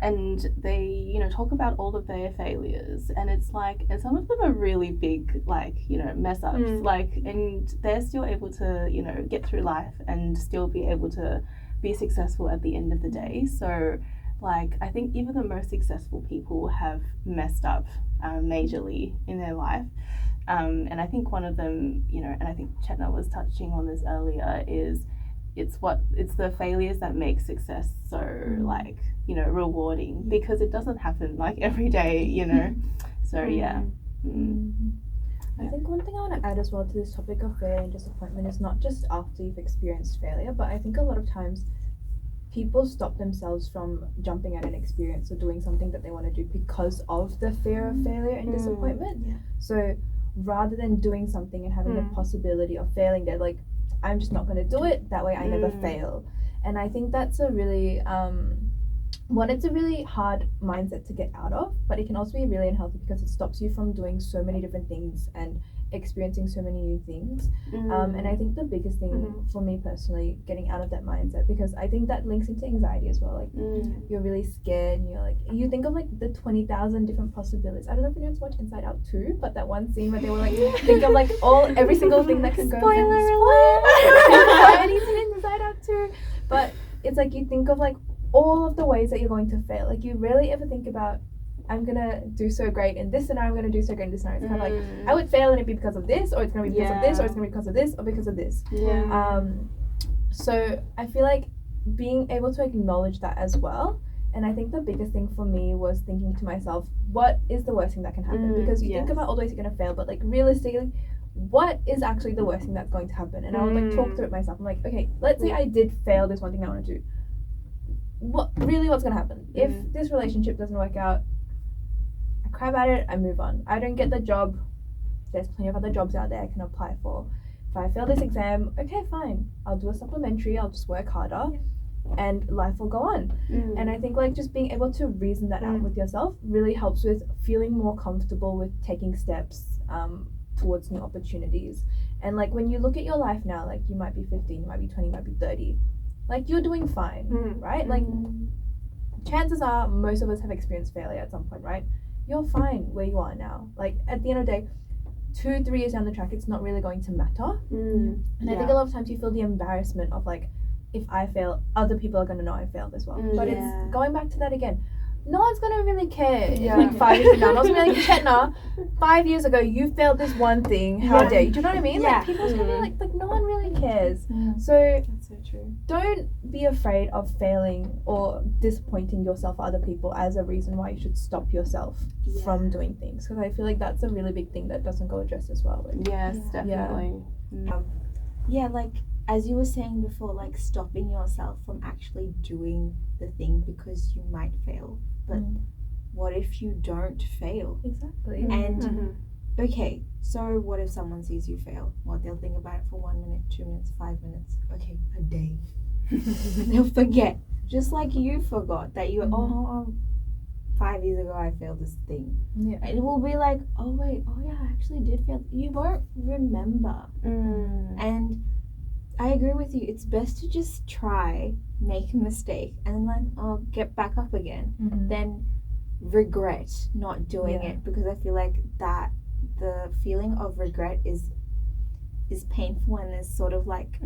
And they, talk about all of their failures, and it's like, and some of them are really big, like, mess ups, and they're still able to, get through life and still be able to be successful at the end of the day. So, like, I think even the most successful people have messed up majorly in their life. And I think one of them, and I think Chetna was touching on this earlier, is it's the failures that make success so like, rewarding, because it doesn't happen like every day, So yeah. I think one thing I want to add as well to this topic of failure and disappointment is not just after you've experienced failure, but I think a lot of times people stop themselves from jumping at an experience or doing something that they want to do because of the fear of failure and disappointment. So rather than doing something and having the possibility of failing, they're like, I'm just not going to do it, that way I never fail. And I think that's a really it's a really hard mindset to get out of, but it can also be really unhealthy because it stops you from doing so many different things and experiencing so many new things. And I think the biggest thing for me personally, getting out of that mindset, because I think that links into anxiety as well. Like you're really scared and you think of like the 20,000 different possibilities. I don't know if anyone's watched Inside Out 2, but that one scene where they were like, think of like every single thing that can go. Spoiler alert! Anxiety's in Inside Out 2. But it's like you think of like all of the ways that you're going to fail. Like you rarely ever think about I'm gonna do so great in this scenario, I'm gonna do so great in this scenario. It's kind of like, I would fail and it'd be because of this, or it's gonna be because of this, or it's gonna be because of this, or because of this. So I feel like being able to acknowledge that as well. And I think the biggest thing for me was thinking to myself, what is the worst thing that can happen? Because you think about all the ways you're going to fail, but like realistically, what is actually the worst thing that's going to happen? And I would like talk through it myself. I'm like, okay, let's say I did fail this one thing I want to do. What's going to happen? If this relationship doesn't work out, I crap at it, I move on. I don't get the job. There's plenty of other jobs out there I can apply for. If I fail this exam, okay, fine. I'll do a supplementary, I'll just work harder. And life will go on. And I think like just being able to reason that out with yourself really helps with feeling more comfortable with taking steps towards new opportunities. And like when you look at your life now, like you might be 15, you might be 20, you might be 30, like you're doing fine, right? Like chances are most of us have experienced failure at some point, right? You're fine where you are now. Like at the end of the day, 2-3 years down the track, it's not really going to matter. And I think a lot of times you feel the embarrassment of like, if I fail, other people are going to know I failed as well. But it's going back to that again. No one's going to really care. Like 5 years from now, no one's going to be like, Chetna, 5 years ago, you failed this one thing. How dare you? Do you know what I mean? Like, people's going to be like, no one really cares. So, That's so true. don't be afraid of failing or disappointing yourself or other people as a reason why you should stop yourself from doing things. Because I feel like that's a really big thing that doesn't go addressed as well. Like, Yes, definitely. Like as you were saying before, like stopping yourself from actually doing the thing because you might fail. But what if you don't fail? Exactly. And okay, so what if someone sees you fail? Well, they'll think about it for 1 minute, 2 minutes, 5 minutes, okay, a day. They'll forget. Just like you forgot that you 5 years ago I failed this thing. And it will be like, oh wait, oh yeah, I actually did fail. You won't remember. And I agree with you. It's best to just try, make a mistake, and then get back up again. Then regret not doing it, because I feel like that the feeling of regret is painful and is sort of like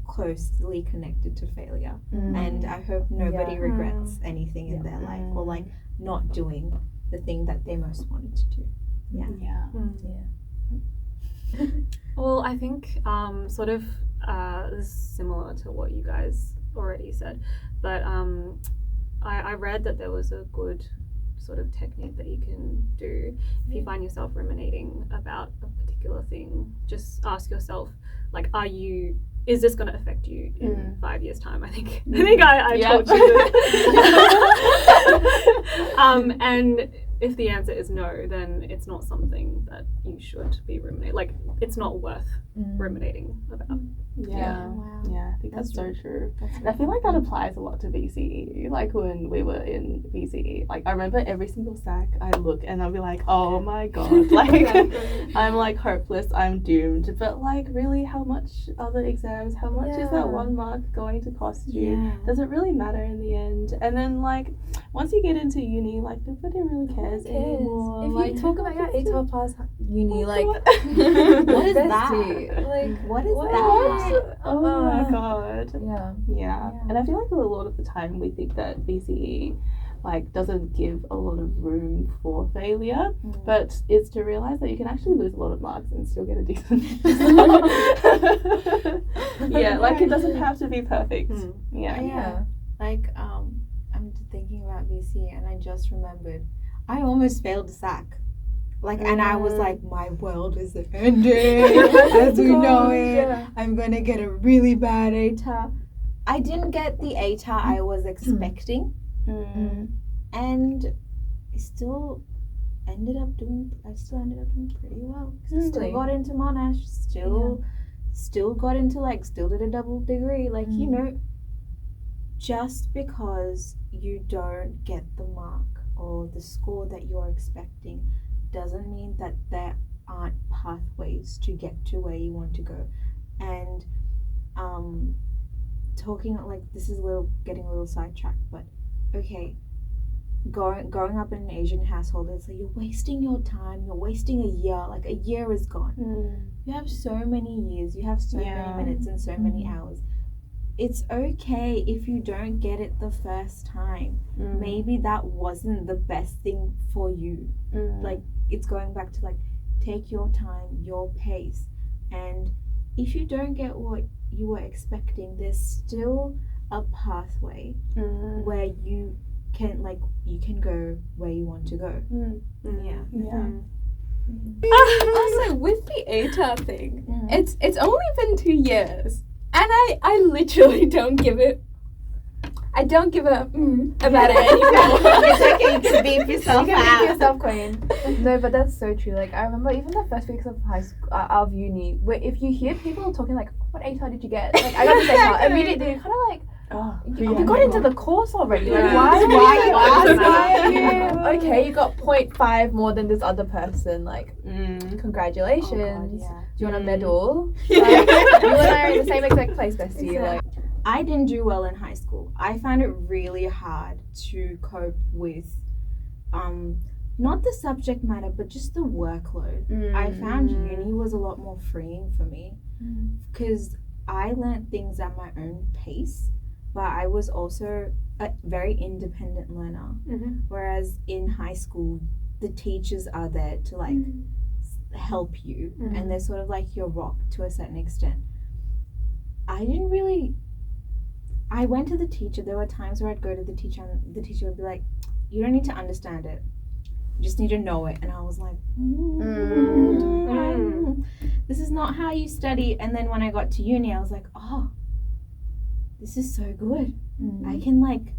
closely connected to failure. And I hope nobody regrets anything in their life, or like not doing the thing that they most wanted to do. Well, I think sort of this is similar to what you guys already said, but I read that there was a good sort of technique that you can do if you find yourself ruminating about a particular thing. Just ask yourself, like, is this going to affect you in 5 years' time? I think I told you this. And if the answer is no, then it's not something that you should be ruminating. Like, it's not worth ruminating about. I think that's so true. And I feel like that applies a lot to VCE. Like when we were in VCE, like I remember every single SAC I'd look and I'd be like, oh my god, like I'm like hopeless, I'm doomed. But like really, how much are the exams? How much is that 1 mark going to cost you? Does it really matter in the end? And then like once you get into uni, like nobody really cares anymore. If like, you talk about your ATAR plus uni, like What is that? Like What is that? Oh my god. Yeah. And I feel like a lot of the time we think that VCE like doesn't give a lot of room for failure, but it's to realize that you can actually lose a lot of marks and still get a decent like it doesn't have to be perfect. Like I'm thinking about VC and I just remembered I almost failed the SAC. Like, and I was like, my world is ending as we know it. I'm gonna get a really bad ATAR. I didn't get the ATAR I was expecting, and I still ended up doing pretty well. Still got into Monash. Still got into still did a double degree. Like you know, just because you don't get the mark or the score that you're expecting doesn't mean that there aren't pathways to get to where you want to go. And talking like this is getting a little sidetracked, but okay, growing up in an Asian household, it's like you're wasting your time, you're wasting a year. Like a year is gone. You have so many years, you have so many minutes and so many hours. it's okay if you don't get it the first time. Maybe that wasn't the best thing for you. Like, it's going back to like, take your time, your pace, and if you don't get what you were expecting, there's still a pathway where you can go where you want to go. Yeah. Also, with the ATAR thing, it's only been 2 years, and I literally don't give a about it anymore. It's okay to beep yourself You can out. make yourself queen. No, but that's so true. Like, I remember even the first weeks of high school, of uni, where if you hear people talking like, "What ATAR did you get?" Like, I got this ATAR. Immediately, you're kind of like, you got into the course already. Like, why you asking? Okay, you got 0.5 more than this other person. Like, congratulations. Oh God, Do you want a medal? Like, you and I are in the same exact place, bestie. Like, I didn't do well in high school. I found it really hard to cope with not the subject matter, but just the workload. I found uni was a lot more freeing for me because I learnt things at my own pace, but I was also a very independent learner. Whereas in high school, the teachers are there to like help you, and they're sort of like your rock to a certain extent. I went to the teacher. There were times where I'd go to the teacher and the teacher would be like, "You don't need to understand it. You just need to know it." And I was like, this is not how you study. And then when I got to uni, I was like, oh, this is so good. I can like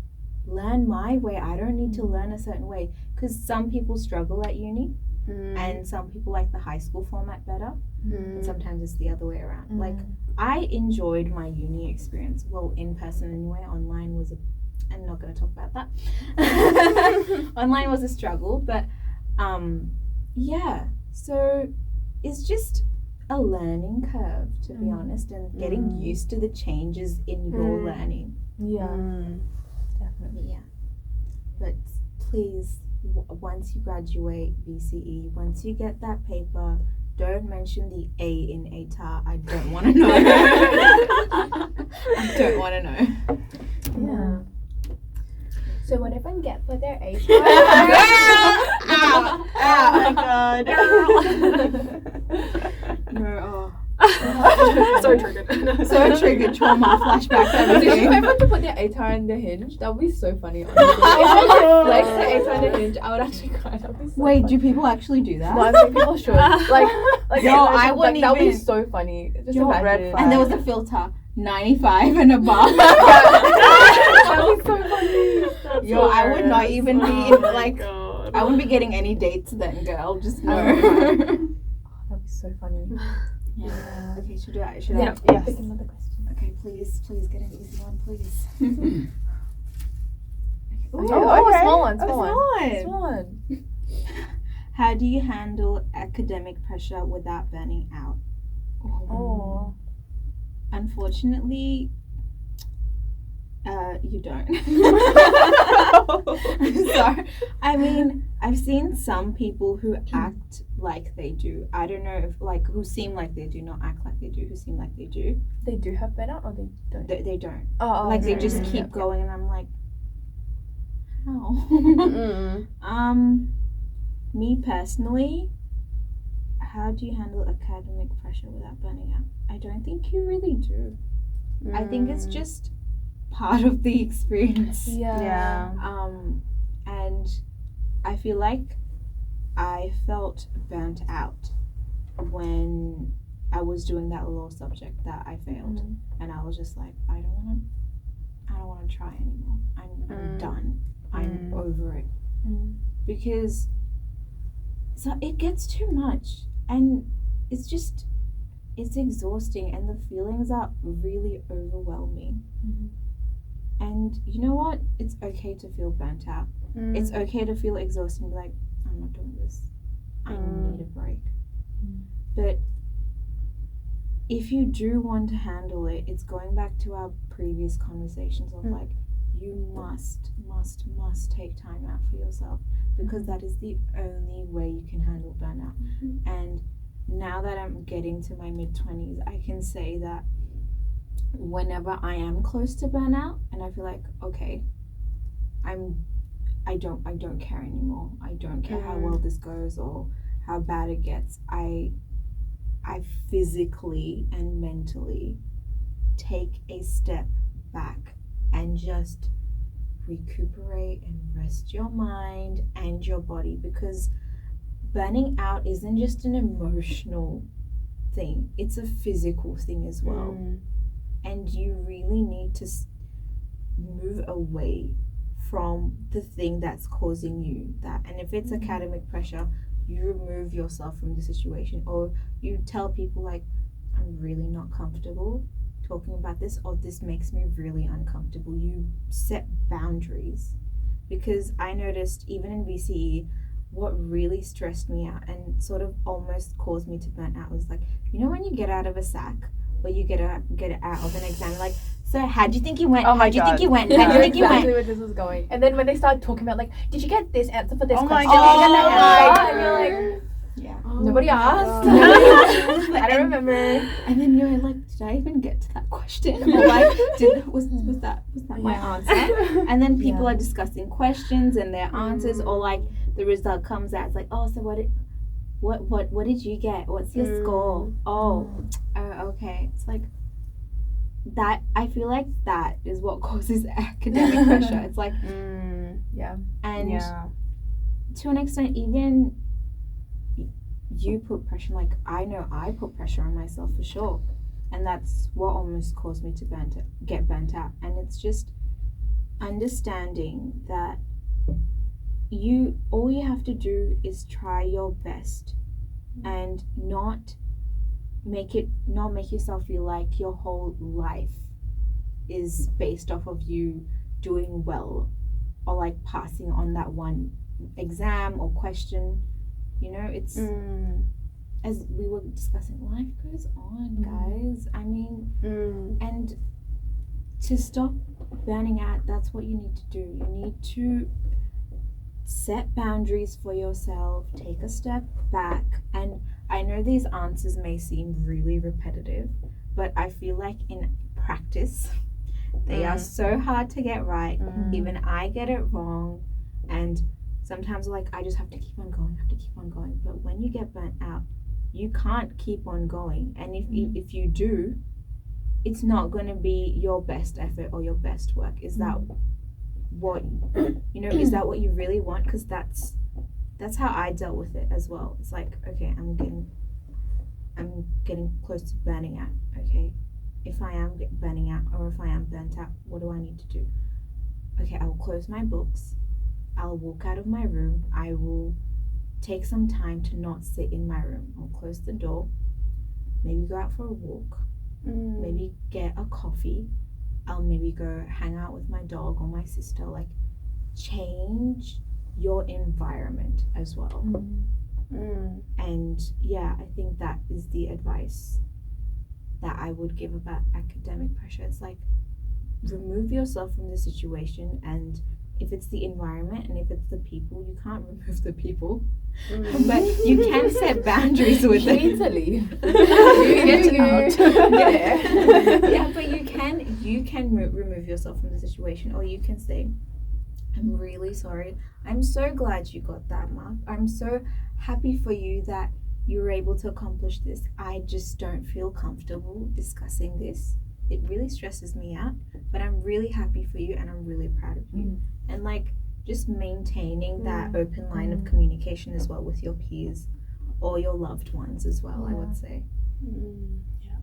learn my way. I don't need to learn a certain way. Because some people struggle at uni and some people like the high school format better. And sometimes it's the other way around. Like, I enjoyed my uni experience. Well, in person anyway. Online was I'm not going to talk about that. Online was a struggle, but yeah. So it's just a learning curve, to be honest, and getting used to the changes in your learning. definitely. Yeah. But please, once you graduate BCE, once you get that paper, don't mention the A in ATAR. I don't want to know. I don't want to know. Yeah. So what everyone get for their ATAR? Ow! Oh my god. No. So triggered. So triggered, trauma, flashbacks, Did you everything. ever to put their ATAR in the hinge? That would be so funny. Honestly. If I flex the ATAR in the hinge, I would actually cry. That would be so Wait, funny. do people actually do that? No, I think people should. Like Yo, I wouldn't that would be even- so funny. Just Yo, imagine. And there was a filter, 95 and above. That would be so funny. Yo, I would not even be like, God. I wouldn't be getting any dates then, girl. Just no. That'd be so funny. Yeah. Okay, should I? Yes. Pick another question. Okay, please get an easy one, please. Oh, okay. small one. Oh, Small small one. one. How do you handle academic pressure without burning out? Oh. Unfortunately, you don't. Sorry. I mean, I've seen some people who act like they do. I don't know if like who seem like they do, not act like they do, who seem like they do. They do have burnout or they don't? They don't. Oh, Like they okay. just Yeah, keep yeah. going, and I'm like, how? Me personally, how do you handle academic pressure without burning out? I don't think you really do. I think it's just part of the experience. Yeah. And I feel like I felt burnt out when I was doing that law subject that I failed, and I was just like, I don't want to try anymore. I'm done. I'm over it because so it gets too much, and it's exhausting, and the feelings are really overwhelming. And you know what? It's okay to feel burnt out. It's okay to feel exhausted and be like, I'm not doing this. I need a break. But if you do want to handle it, it's going back to our previous conversations of like, you must take time out for yourself, because that is the only way you can handle burnout. And now that I'm getting to my mid-20s, I can say that whenever I am close to burnout and I feel like, okay, I don't care anymore. I don't care how well this goes or how bad it gets. I physically and mentally take a step back and just recuperate and rest your mind and your body, because burning out isn't just an emotional thing, it's a physical thing as well. And you really need to move away from the thing that's causing you that. And if it's academic pressure, you remove yourself from the situation, or you tell people like, I'm really not comfortable talking about this, or this makes me really uncomfortable. You set boundaries, because I noticed even in VCE, what really stressed me out and sort of almost caused me to burn out was like, you know, when you get out of a sack or you get it out of an exam, you're like, so how do you think you went? Oh my How do you think God. you went? Yeah. How do you think you exactly went? where this was going. And then when they start talking about like, did you get this answer for this Oh my question? God. Did you get that answer? Oh And you're like, Yeah. nobody asked. God. I don't remember. And then you're like, did I even get to that question? Or like, was that my answer? And then people are discussing questions and their answers, or like the result comes out, it's like, oh, so what did you get? What's your score? Oh, okay. It's like that. I feel like that is what causes academic pressure. It's like, Yeah. and Yeah. to an extent, even you put pressure. Like I know I put pressure on myself for sure, and that's what almost caused me to get burnt out. And it's just understanding that all you have to do is try your best and not make yourself feel like your whole life is based off of you doing well or like passing on that one exam or question. You know, it's as we were discussing, life goes on, guys. I mean, and to stop burning out, that's what you need to do. You need to set boundaries for yourself, take a step back. And I know these answers may seem really repetitive, but I feel like in practice they are so hard to get right. Even I get it wrong, and sometimes like I just have to keep on going. But when you get burnt out, you can't keep on going, and if you do, it's not going to be your best effort or your best work. Is that what is that what you really want? Because that's how I dealt with it as well. It's like, okay, I'm getting close to burning out. Okay, if I am burning out or if I am burnt out, what do I need to do? Okay, I will close my books, I'll walk out of my room, I will take some time to not sit in my room. I'll close the door, maybe go out for a walk, maybe get a coffee, I'll maybe go hang out with my dog or my sister. Like, change your environment as well. And yeah, I think that is the advice that I would give about academic pressure. It's like, remove yourself from the situation, and if it's the environment and if it's the people, you can't remove the people, but you can set boundaries with them. You need to leave. You get out. Yeah, but you can remove yourself from the situation, or you can say, I'm really sorry. I'm so glad you got that mark. I'm so happy for you that you were able to accomplish this. I just don't feel comfortable discussing this. It really stresses me out, but I'm really happy for you and I'm really proud of you. And like, just maintaining that open line of communication as well with your peers or your loved ones as well, I would say.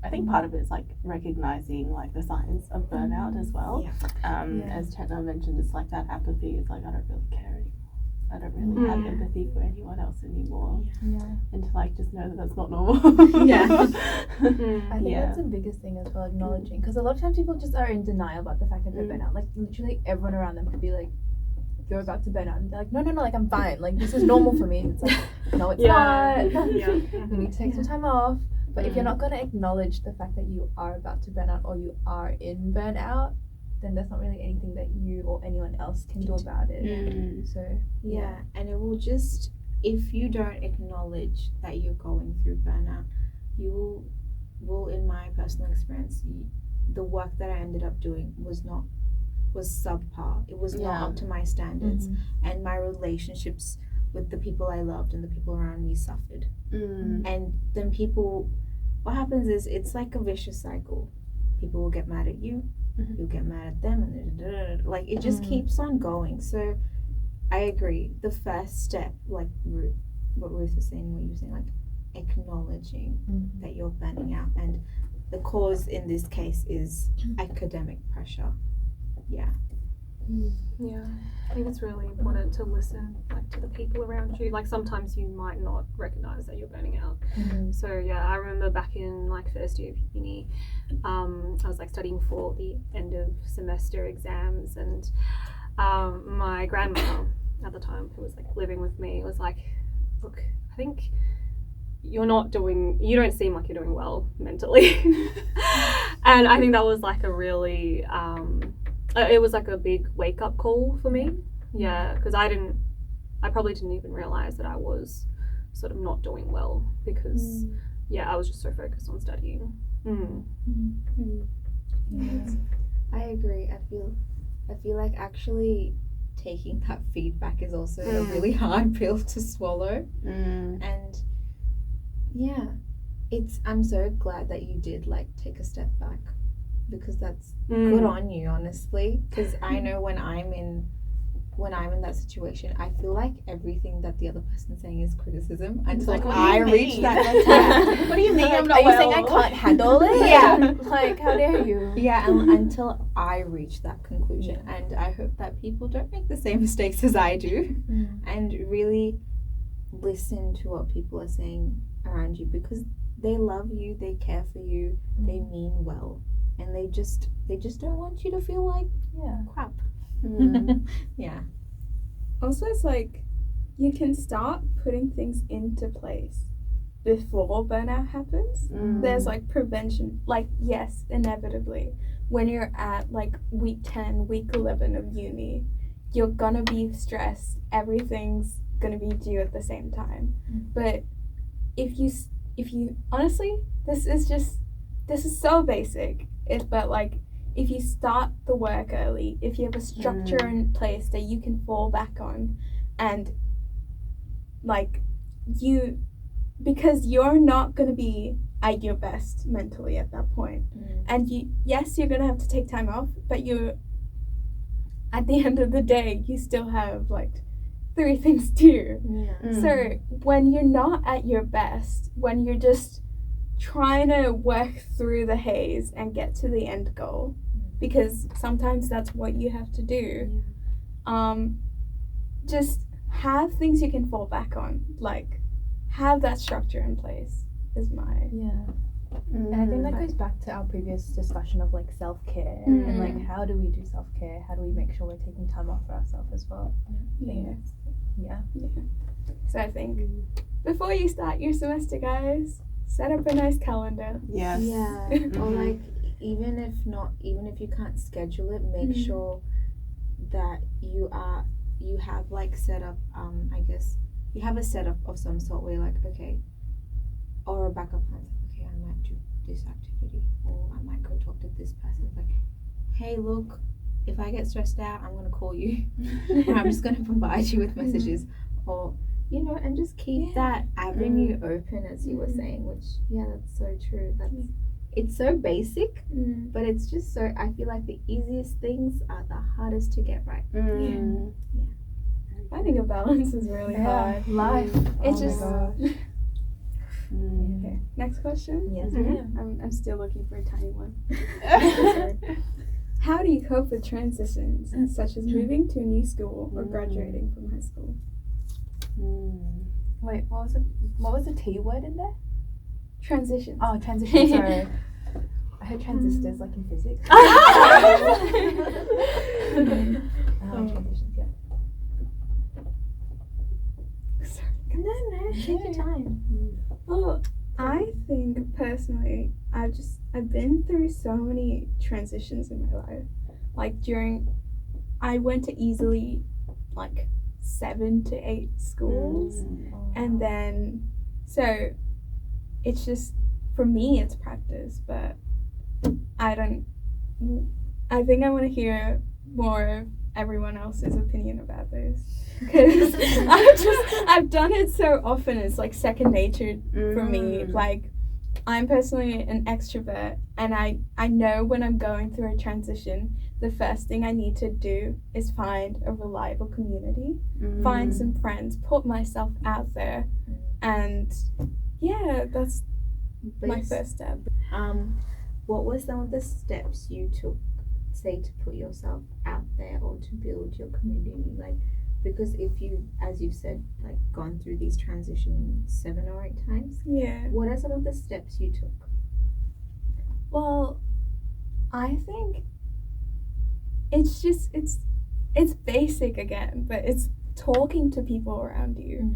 I think part of it is like recognizing like the signs of burnout as well. As Chetna mentioned, it's like that apathy. It's like, I don't really care anymore. I don't really have empathy for anyone else anymore. And to like just know that that's not normal. I think that's the biggest thing as well, acknowledging, because a lot of times people just are in denial about the fact that they're burnt out. Like literally everyone around them could be like, you're about to burn out, and they're like, no, like I'm fine, like this is normal for me. It's like, no, it's not. You need to take some time off. But if you're not going to acknowledge the fact that you are about to burn out or you are in burnout, then there's not really anything that you or anyone else can do about it. So and it will just, if you don't acknowledge that you're going through burnout, you will in my personal experience, the work that I ended up doing was subpar. It was not up to my standards, and my relationships with the people I loved and the people around me suffered. And then what happens is it's like a vicious cycle. People will get mad at you, you'll get mad at them, and like it just keeps on going. So I agree. The first step, like what Ruth was saying, what you were saying, like acknowledging that you're burning out, and the cause in this case is academic pressure. Yeah. I think it's really important to listen, like, to the people around you. Like, sometimes you might not recognize that you're burning out. So yeah, I remember back in like first year of uni, I was like studying for the end of semester exams, and my grandma at the time, who was like living with me, was like, look, I think you don't seem like you're doing well mentally. And I think that was like a really it was like a big wake-up call for me. Because I probably didn't even realize that I was sort of not doing well, because I was just so focused on studying. I agree. I feel like actually taking that feedback is also a really hard pill to swallow. And I'm so glad that you did like take a step back, because that's good on you, honestly. Because I know when I'm in that situation, I feel like everything that the other person's saying is criticism until like, I reach that. What do you mean? Are you saying I can't handle it? Yeah. Like, how dare you? Yeah, and until I reach that conclusion. And I hope that people don't make the same mistakes as I do, and really listen to what people are saying around you, because they love you, they care for you, they mean well, and they just don't want you to feel like crap. Also, it's like you can start putting things into place before burnout happens. There's like prevention, like, yes, inevitably when you're at like week 10, week 11 of uni, you're gonna be stressed, everything's gonna be due at the same time. But if you honestly, this is so basic, but like, if you start the work early, if you have a structure in place that you can fall back on, and like because you're not going to be at your best mentally at that point. And you're going to have to take time off, but at the end of the day, you still have like 3 things to do. So when you're not at your best, when you're just trying to work through the haze and get to the end goal, because sometimes that's what you have to do, just have things you can fall back on, like have that structure in place is my And I think that goes back to our previous discussion of like self-care and like, how do we do self-care, how do we make sure we're taking time off for ourselves as well. So I think before you start your semester, guys, set up a nice calendar. Or like, even if you can't schedule it, make sure that you have like set up, I guess you have a setup of some sort where you're like, okay, or a backup plan. Okay, I might do this activity, or I might go talk to this person. It's like, hey, look, if I get stressed out, I'm gonna call you, or I'm just gonna bombard you with messages, or and just keep that avenue open, as you were saying. Which that's so true. It's so basic, but it's just so, I feel like the easiest things are the hardest to get right. Finding a balance is really hard. Life. It's just. Mm. Okay. Next question. Yes, I'm still looking for a tiny one. How do you cope with transitions, such as moving to a new school or graduating from high school? Wait, what was the T word in there? Transitions. Oh, transition. Sorry. I heard transistors like in physics. Transitions, yeah. Sorry. No, take your time. Well, I think personally, I've been through so many transitions in my life. Like I went to easily like 7 to 8 schools, and then so it's just, for me it's practice, but I think I want to hear more of everyone else's opinion about this, because I've done it so often. It's like second nature for me. Like, I'm personally an extrovert, and I know when I'm going through a transition, the first thing I need to do is find a reliable community, find some friends, put myself out there, and yeah, that's my first step. What were some of the steps you took, say, to put yourself out there or to build your community? Like, because if you, as you said, like gone through these transitions 7 or 8 times, Yeah. what are some of the steps you took? Well, I think it's just it's basic again, but it's talking to people around you.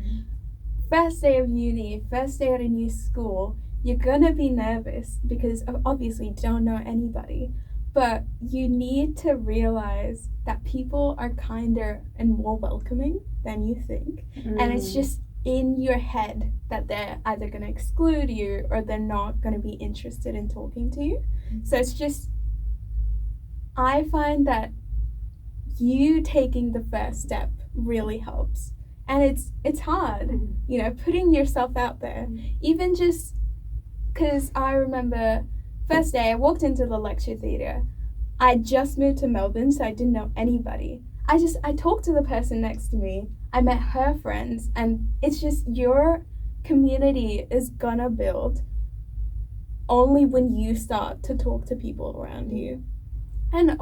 First day of uni, first day at a new school, you're gonna be nervous because obviously you don't know anybody, but you need to realize that people are kinder and more welcoming than you think, and it's just in your head that they're either gonna exclude you or they're not gonna be interested in talking to you. So it's just, I find that you taking the first step really helps. And it's hard, you know, putting yourself out there. Even just because I remember first day I walked into the lecture theatre. I just moved to Melbourne, so I didn't know anybody. I talked to the person next to me. I met her friends, and it's just, your community is gonna build only when you start to talk to people around you. And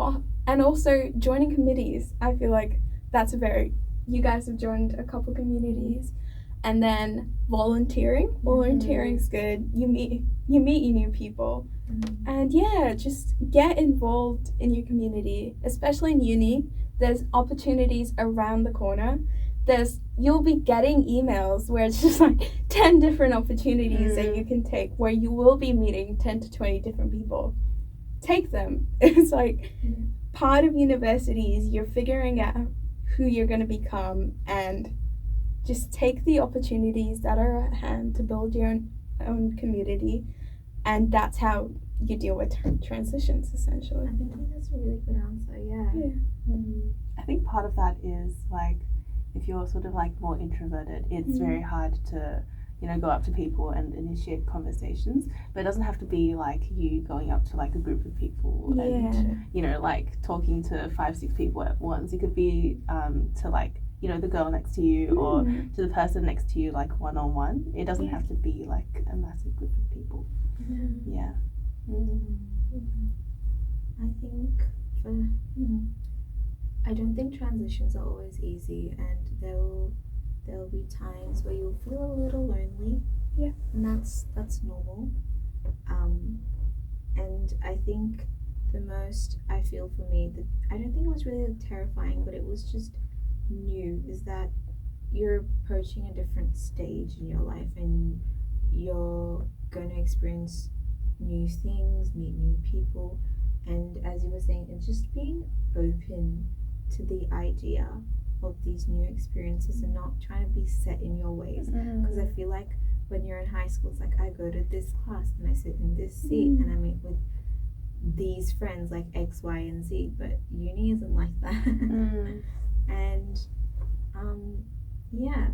also joining committees. I feel like that's you guys have joined a couple communities, and then volunteering's good. You meet your new people, and yeah, just get involved in your community, especially in uni. There's opportunities around the corner. You'll be getting emails where it's just like 10 different opportunities that you can take, where you will be meeting 10 to 20 different people. Take them. It's like part of universities, you're figuring out who you're going to become, and just take the opportunities that are at hand to build your own community, and that's how you deal with transitions, essentially. I think that's a really good answer. I think part of that is like, if you're sort of like more introverted, it's very hard to, you know, go up to people and initiate conversations. But it doesn't have to be like you going up to like a group of people and, you know, like talking to 5-6 people at once. It could be to like, you know, the girl next to you or to the person next to you, like one-on-one. It doesn't have to be like a massive group of people. I think I don't think transitions are always easy, and there'll be times where you'll feel a little lonely. And that's normal. And I think the most I feel for me, that I don't think it was really terrifying, but it was just new, is that you're approaching a different stage in your life, and you're going to experience new things, meet new people, and as you were saying, it's just being open to the idea of these new experiences and not trying to be set in your ways. Because I feel like when you're in high school, it's like, I go to this class and I sit in this seat and I meet with these friends like X, Y, and Z, but uni isn't like that. And yeah,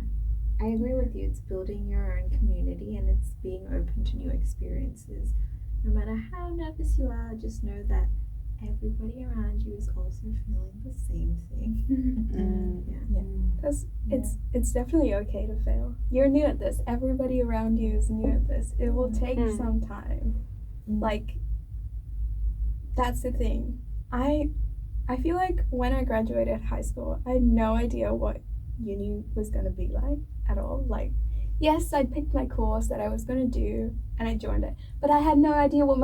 I agree with you. It's building your own community, and it's being open to new experiences. No matter how nervous you are, just know that everybody around you is also feeling the same thing. Because it's definitely okay to fail. You're new at this. Everybody around you is new at this. It will take some time. Like, that's the thing. I feel like when I graduated high school, I had no idea what uni was going to be like at all. Like, yes, I'd picked my course that I was going to do, and I joined it, but I had no idea what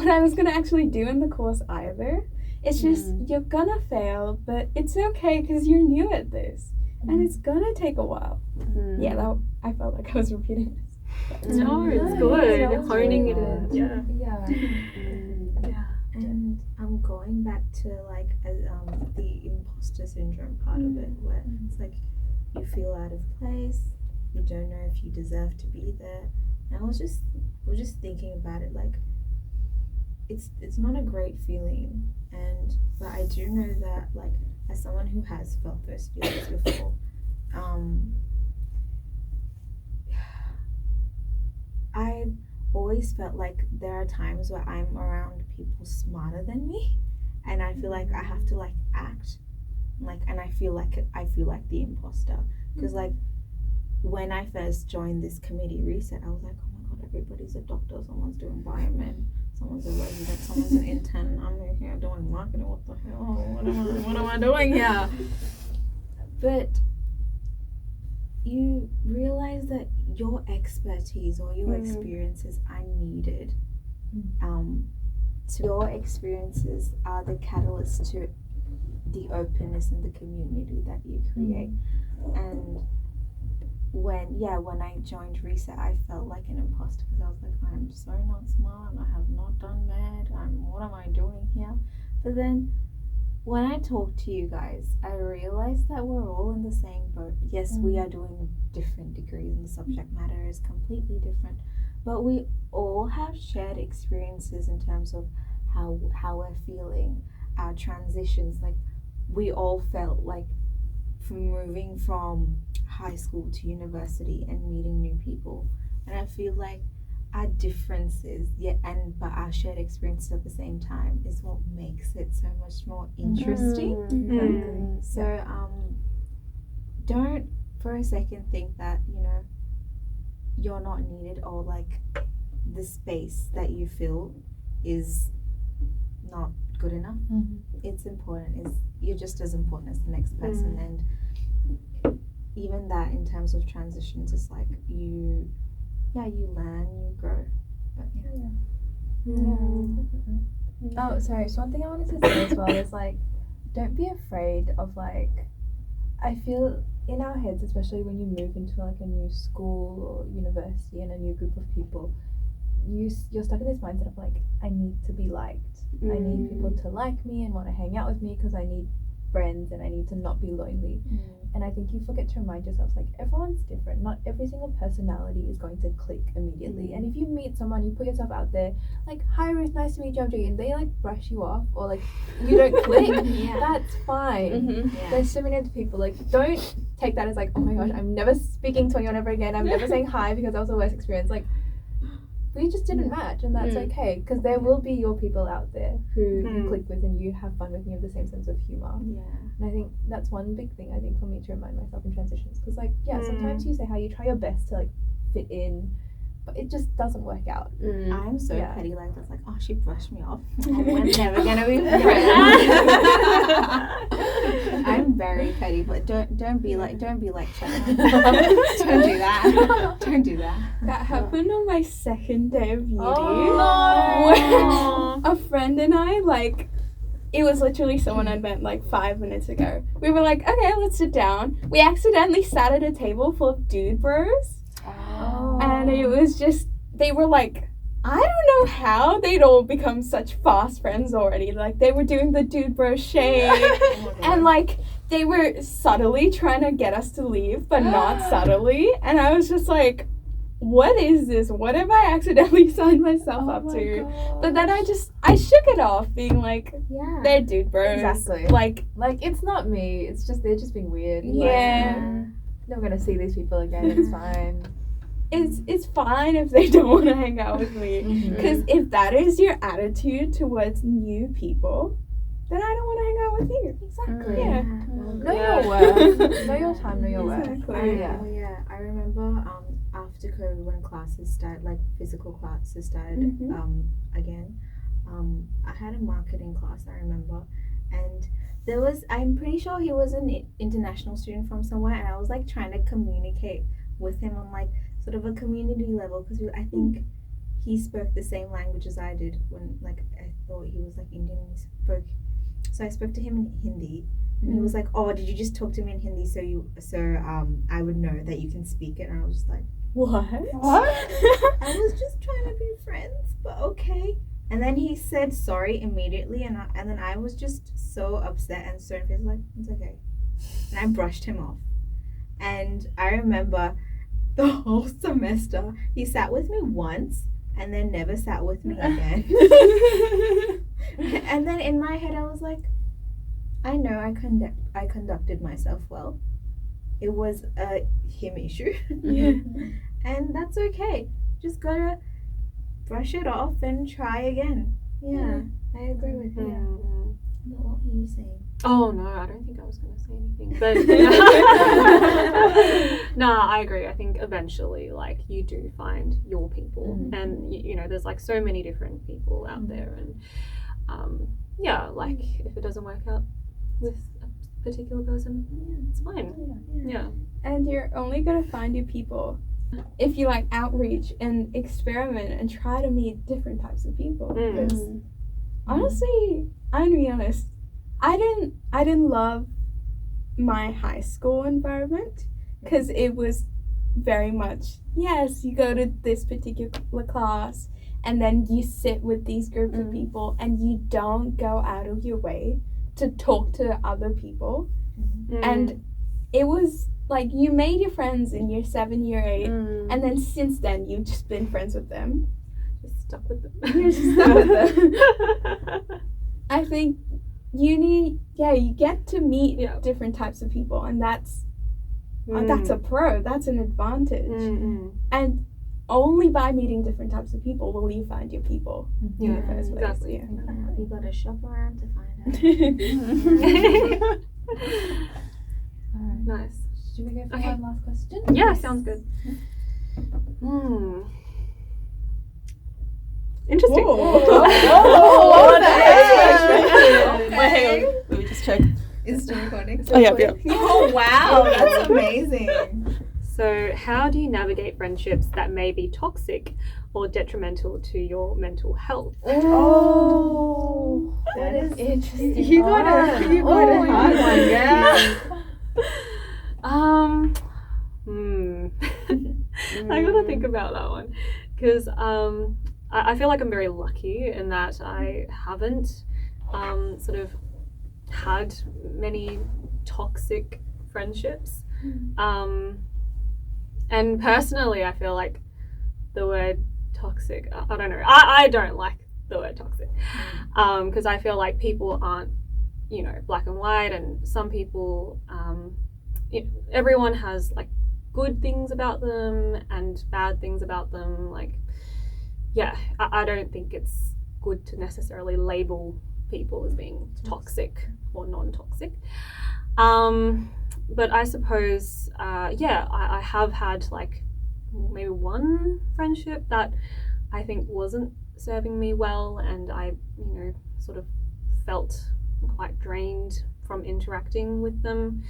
I was going to actually do in the course either. It's just, you're gonna fail, but it's okay because you're new at this, and it's gonna take a while. I felt like I was repeating this. No, it's good. Honing it in. And I'm going back to like the imposter syndrome part of it, where it's like you feel out of place, you don't know if you deserve to be there. And I was just thinking about it, like, it's not a great feeling, but I do know that, like, as someone who has felt those feelings before, I've always felt like there are times where I'm around people smarter than me, and I feel like I have to like act like, and I feel like the imposter, because like when I first joined this committee reset, I was like, oh my god, everybody's a doctor, someone's doing biomed, someone's a resident, someone's an intern, I'm here doing marketing, what the hell, what am I doing here? But you realize that your expertise or your experiences are needed. So your experiences are the catalyst to the openness in the community that you create. And when I joined Reset, I felt like an imposter, because I was like, I'm so not smart, I have not done med, what am I doing here? But then when I talk to you guys, I realized that we're all in the same boat. Yes, we are doing different degrees and the subject matter is completely different, but we all have shared experiences in terms of how we're feeling, our transitions. Like, we all felt like moving from high school to university and meeting new people, and I feel like our differences but our shared experiences at the same time is what makes it so much more interesting. So don't for a second think that, you know, you're not needed, or like the space that you feel is not good enough. It's important. You're just as important as the next person. And even that, in terms of transitions, is like you learn, you grow. But Oh, sorry. So one thing I wanted to say as well is, like, don't be afraid of, like, I feel in our heads, especially when you move into like a new school or university and a new group of people, you're stuck in this mindset of like, I need to be liked. I need people to like me and want to hang out with me because I need friends and I need to not be lonely. And I think you forget to remind yourself, like, everyone's different. Not every single personality is going to click immediately. And if you meet someone, you put yourself out there, like, hi Ruth, nice to meet you, I'm Jane, and they like brush you off, or like you don't click, that's fine. There's so many other people. Like, don't take that as like, oh my gosh, I'm never speaking to anyone ever again, I'm never saying hi because that was the worst experience. Like, we just didn't match, and that's okay, because there will be your people out there who you click with and you have fun with and you have the same sense of humor. And I think that's one big thing, I think, for me to remind myself in transitions, because like, sometimes you say hi, you try your best to like fit in, but it just doesn't work out. I'm so petty like this, like, oh, she brushed me off, we're never gonna be friends. I'm very petty, but don't be like Shannon. Don't do that. That happened on my second day of uni. Oh, no. A friend and I, like, it was literally someone I'd met like 5 minutes ago. We were like, okay, let's sit down. We accidentally sat at a table full of dude bros. And it was just, they were like, I don't know how they'd all become such fast friends already. Like, they were doing the dude bro shade. And like, they were subtly trying to get us to leave, but not subtly. And I was just like, what is this? What have I accidentally signed myself up to? Gosh. But then I shook it off, being like, they're dude bros. Exactly. Like, it's not me, it's just, they're just being weird. Yeah. Never gonna see these people again, it's fine. It's fine if they don't want to hang out with me. Because if that is your attitude towards new people, then I don't want to hang out with you. Exactly. Yeah. Know your worth. Know your time, know your worth. Exactly. I remember after COVID, when classes started, like physical classes started again, I had a marketing class, I remember, and I'm pretty sure he was an international student from somewhere, and I was like trying to communicate with him on like sort of a community level, because I think he spoke the same language as I did, when like I thought he was like Indian and he spoke, so I spoke to him in Hindi, and he was like, oh, did you just talk to me in Hindi so I would know that you can speak it? And I was just like, what? I was just trying to be friends, but okay. And then he said sorry immediately, and then I was just so upset and so confused, like, it's okay, and I brushed him off. And I remember the whole semester he sat with me once, and then never sat with me again. And then in my head I was like, I know I conducted myself well. It was a him issue. And that's okay. Just gotta brush it off and try again. Yeah, I agree with you. But what were you saying? Oh no, I don't think I was going to say anything. But no, I agree. I think eventually, like, you do find your people, and you know, there's like so many different people out there, and yeah, like if it doesn't work out with a particular person, it's fine. Yeah. And you're only gonna find your people if you like outreach and experiment and try to meet different types of people. Because honestly, I'm gonna be honest, I didn't love my high school environment because it was very much, yes, you go to this particular class and then you sit with these groups of people and you don't go out of your way to talk to other people. And it was like you made your friends in year 7, year 8, and then since then you've just been friends with them. Just stuck with them. You're just stuck with them. I think you get to meet different types of people, and that's an advantage. And only by meeting different types of people will you find your people in the first place. Exactly. You gotta shop around to find out. Nice. Should we go for one last question? Yeah, sounds good. Interesting. Wait, hang on. Let me just check. It's still recording. Oh, yeah. Oh, wow. That's amazing. So, how do you navigate friendships that may be toxic or detrimental to your mental health? Oh, that is interesting. You got a hard one, yeah. I gotta think about that one because I feel like I'm very lucky in that I haven't sort of had many toxic friendships. And personally, I feel like the word toxic, I don't know, I don't like the word toxic because I feel like people aren't, you know, black and white, and some people, everyone has like good things about them and bad things about them. Like, yeah, I don't think it's good to necessarily label people as being toxic or non-toxic. But I suppose, I have had like maybe one friendship that I think wasn't serving me well, and I, you know, sort of felt quite drained from interacting with them.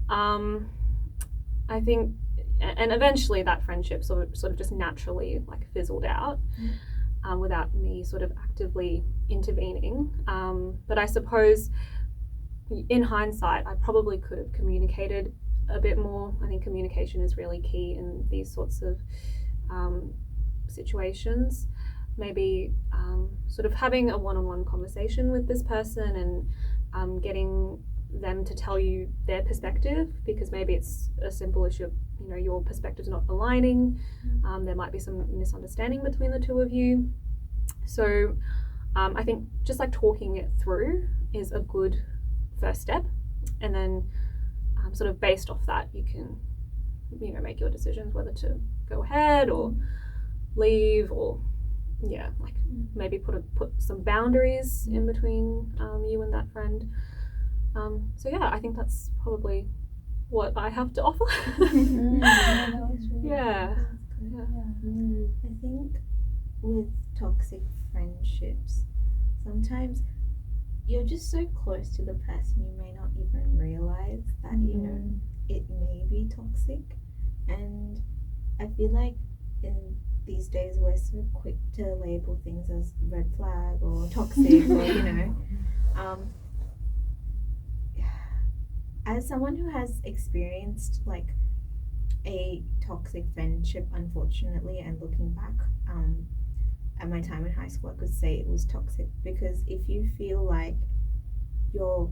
I think, and eventually that friendship sort of just naturally like fizzled out without me sort of actively intervening. But I suppose in hindsight, I probably could have communicated a bit more. I think communication is really key in these sorts of situations. Maybe sort of having a one-on-one conversation with this person and getting them to tell you their perspective, because maybe it's a simple issue of, you know, your perspective's not aligning. There might be some misunderstanding between the two of you. So I think just like talking it through is a good first step, and then sort of based off that you can, you know, make your decisions whether to go ahead or leave, or like maybe put some boundaries in between you and that friend. So yeah, I think that's probably what I have to offer. That was really Yeah. I think with toxic friendships, sometimes you're just so close to the person you may not even realize that, you know, it may be toxic. And I feel like in these days we're so quick to label things as red flag or toxic or, you know. As someone who has experienced like a toxic friendship, unfortunately, and looking back at my time in high school, I could say it was toxic, because if you feel like you're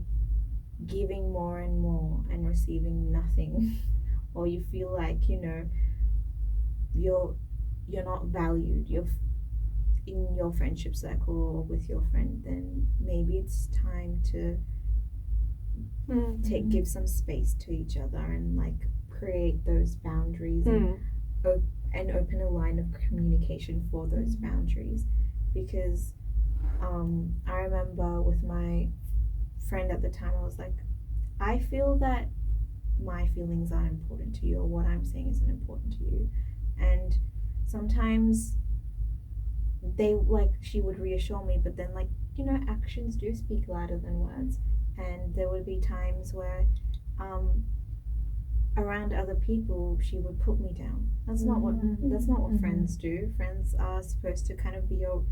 giving more and more and receiving nothing, or you feel like, you know, you're not valued, in your friendship circle or with your friend, then maybe it's time to give some space to each other and like create those boundaries and open a line of communication for those boundaries. Because I remember with my friend at the time, I was like, I feel that my feelings aren't important to you, or what I'm saying isn't important to you. And sometimes she would reassure me, but then actions do speak louder than words. And there would be times where around other people she would put me down. That's not what friends do. Friends are supposed to kind of be your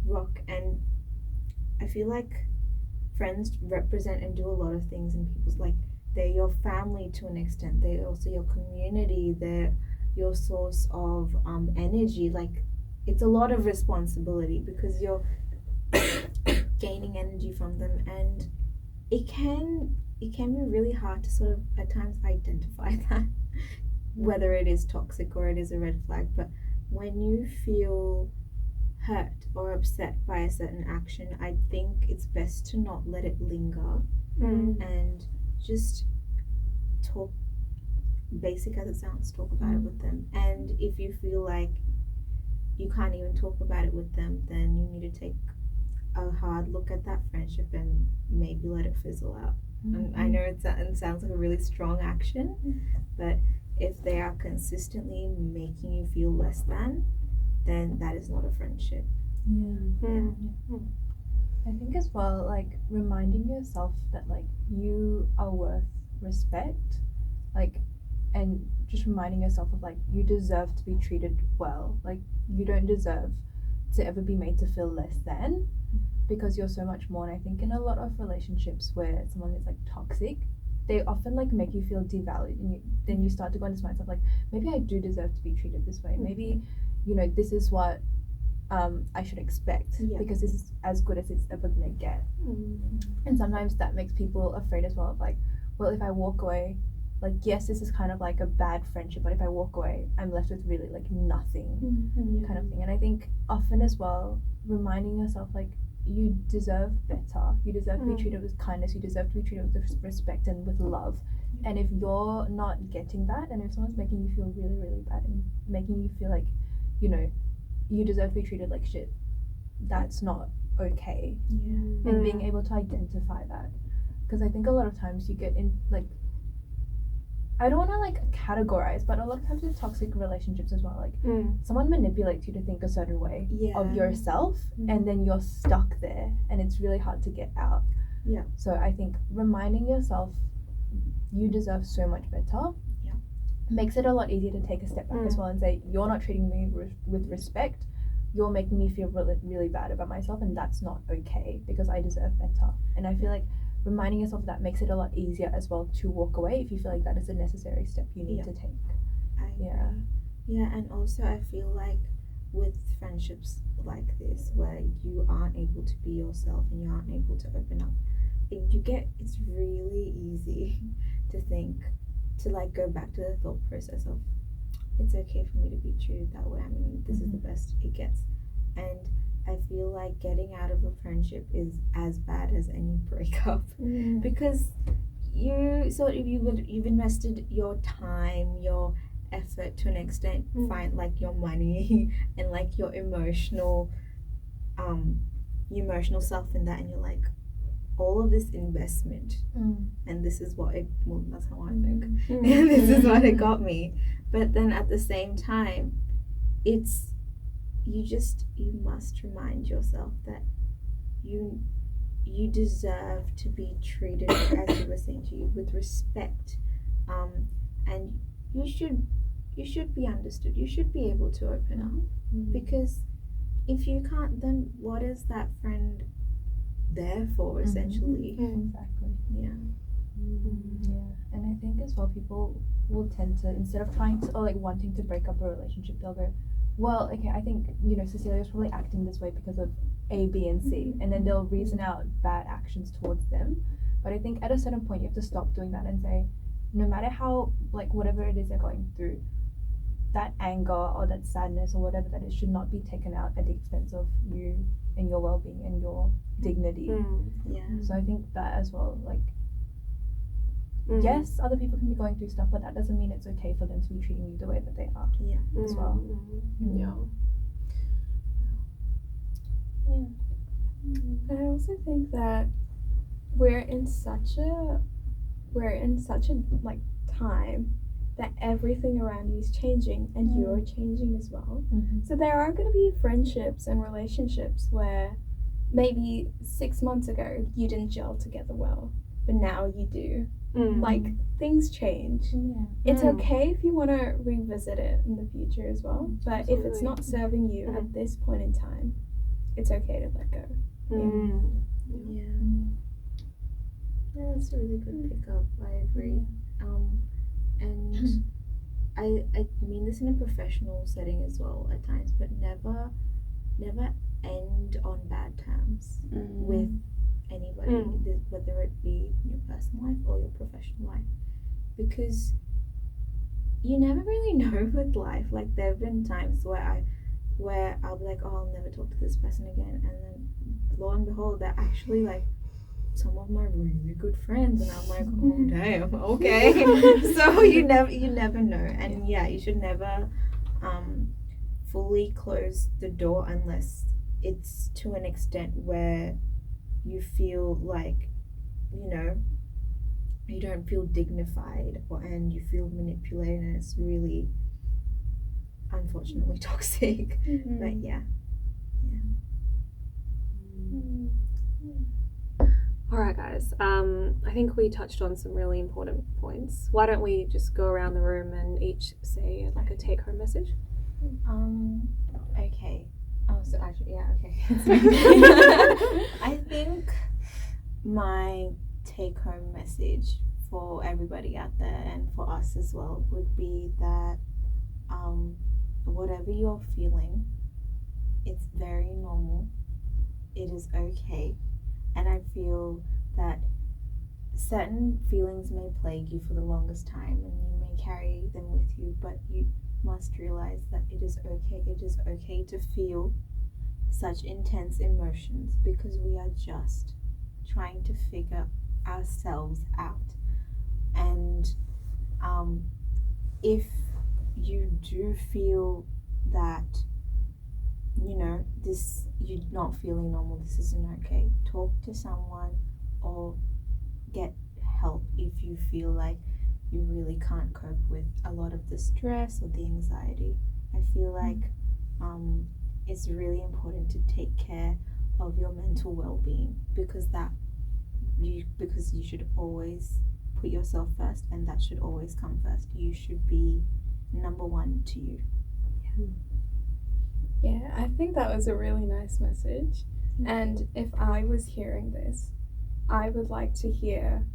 rock, and I feel like friends represent and do a lot of things in people's they're your family to an extent. They're also your community. They're your source of energy. It's a lot of responsibility because you're gaining energy from them, and it can be really hard to sort of at times identify that, whether it is toxic or it is a red flag. But when you feel hurt or upset by a certain action, I think it's best to not let it linger and just talk, basic as it sounds, talk about it with them. And if you feel like you can't even talk about it with them, then you need to take a hard look at that friendship and maybe let it fizzle out. And I know it sounds like a really strong action, but if they are consistently making you feel less than, then that is not a friendship. I think as well, reminding yourself that you are worth respect, and just reminding yourself of you deserve to be treated well. You don't deserve to ever be made to feel less than, because you're so much more. And I think in a lot of relationships where someone is toxic, they often make you feel devalued, and then you start to go into this mindset maybe I do deserve to be treated this way. Maybe this is what I should expect, because this is as good as it's ever gonna get. And sometimes that makes people afraid as well of well, if I walk away, yes, this is kind of a bad friendship, but if I walk away, I'm left with really nothing kind of thing. And I think often as well, reminding yourself you deserve better. You deserve to be treated with kindness. You deserve to be treated with respect and with love. And if you're not getting that, and if someone's making you feel really, really bad and making you feel you deserve to be treated like shit, that's not okay. And being able to identify that, because I think a lot of times you get in I don't want to categorize, but a lot of times in toxic relationships as well, someone manipulates you to think a certain way of yourself, and then you're stuck there, and it's really hard to get out. So I think reminding yourself you deserve so much better makes it a lot easier to take a step back as well and say, you're not treating me with respect. You're making me feel really, really bad about myself, and that's not okay, because I deserve better. And I feel reminding yourself of that makes it a lot easier as well to walk away if you feel that is a necessary step you need to take. And also I feel with friendships like this, where you aren't able to be yourself and you aren't able to open up, it's really easy to think, to go back to the thought process of, it's okay for me to be treated that way. I mean, this is the best it gets. And I feel getting out of a friendship is as bad as any breakup, because you've invested your time, your effort to an extent, find your money and your emotional self in that, and you're all of this investment, and this is what that's how I think, and this is what it got me. But then at the same time, it's you must remind yourself that you deserve to be treated, as you were saying, to you with respect, and you should be understood. You should be able to open up, because if you can't, then what is that friend there for, essentially? Exactly. And I think as well, people will tend to, instead of trying to or wanting to break up a relationship, they'll go, well, okay, I think Cecilia's probably acting this way because of A, B, and C, and then they'll reason out bad actions towards them. But I think at a certain point you have to stop doing that and say, no matter how whatever it is they're going through, that anger or that sadness or whatever that is should not be taken out at the expense of you and your well-being and your dignity. Yeah. So I think that as well, like, yes, other people can be going through stuff, but that doesn't mean it's okay for them to be treating you the way that they are as well. Yeah. But I also think that we're in such a like time that everything around you is changing and you're changing as well. So there are going to be friendships and relationships where maybe 6 months ago you didn't gel together well, but now you do. Like, things change. It's okay if you want to revisit it in the future as well, but if it's not serving you at this point in time, it's okay to let go. Yeah, that's a really good pickup. I agree. And I mean this in a professional setting as well at times, but never end on bad terms with anybody, whether it be your personal life or your professional life, because you never really know with life. Like, there have been times where I'll be like, oh, I'll never talk to this person again, and then lo and behold, they're actually like some of my really good friends, and I'm like, oh damn, okay. So you never know, and you should never fully close the door unless it's to an extent where you feel like, you don't feel dignified, and you feel manipulated, and it's really unfortunately toxic. But Alright guys, I think we touched on some really important points. Why don't we just go around the room and each say like a take-home message? Okay. Oh, so actually, okay. I think my take-home message for everybody out there and for us as well would be that whatever you're feeling, it's very normal. It is okay. And I feel that certain feelings may plague you for the longest time, and you may carry them with you, but you must realize that it is okay. It is okay to feel such intense emotions, because we are just trying to figure ourselves out. And if you do feel that you're not feeling normal, this isn't okay, talk to someone or get help if you feel like you really can't cope with a lot of the stress or the anxiety. I feel like it's really important to take care of your mental well-being, because you should always put yourself first, and that should always come first. You should be number one to you. Yeah, I think that was a really nice message. And if I was hearing this, I would like to hear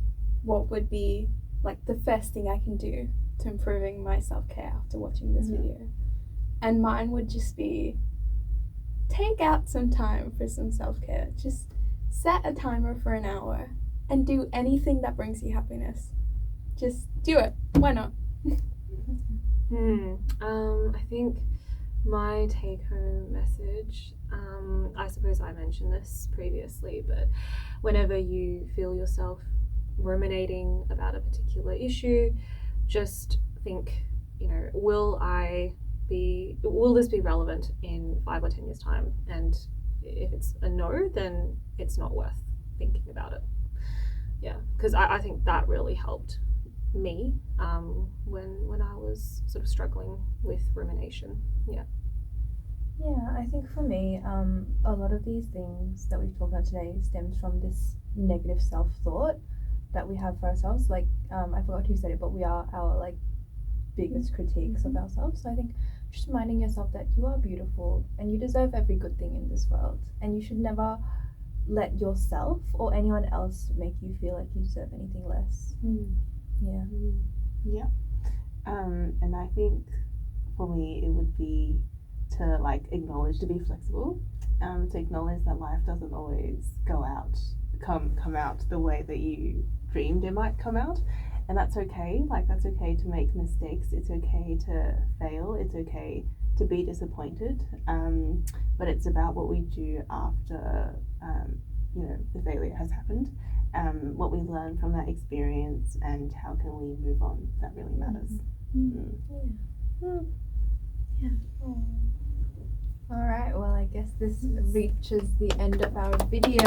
what would be like the first thing I can do to improving my self-care after watching this video. And mine would just be take out some time for some self-care. Just set a timer for an hour and do anything that brings you happiness. Just do it. Why not? I think my take-home message, I suppose I mentioned this previously, but whenever you feel yourself ruminating about a particular issue, just think, will this be relevant in 5 or 10 years time? And if it's a no, then it's not worth thinking about it. Yeah, because I think that really helped me when I was sort of struggling with rumination. Yeah, I think for me, a lot of these things that we've talked about today stems from this negative self-thought that we have for ourselves. Like, I forgot who said it, but we are our biggest critiques of ourselves. So I think just reminding yourself that you are beautiful and you deserve every good thing in this world, and you should never let yourself or anyone else make you feel like you deserve anything less. And I think for me it would be to acknowledge, to be flexible, to acknowledge that life doesn't always come out the way that you dreamed it might come out, and that's okay. Like, that's okay to make mistakes. It's okay to fail. It's okay to be disappointed. But it's about what we do after, the failure has happened. What we learn from that experience and how can we move on. That really matters. All right, well, I guess this reaches the end of our video.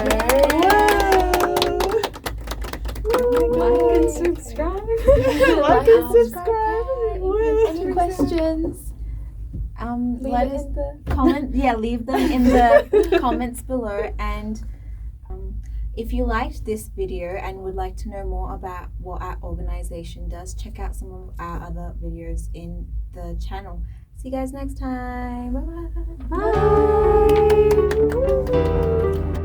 Like and subscribe. Like and subscribe. Any questions? Let us comment. Yeah, leave them in the comments below. And if you liked this video and would like to know more about what our organization does, check out some of our other videos in the channel. See you guys next time. Bye-bye. Bye.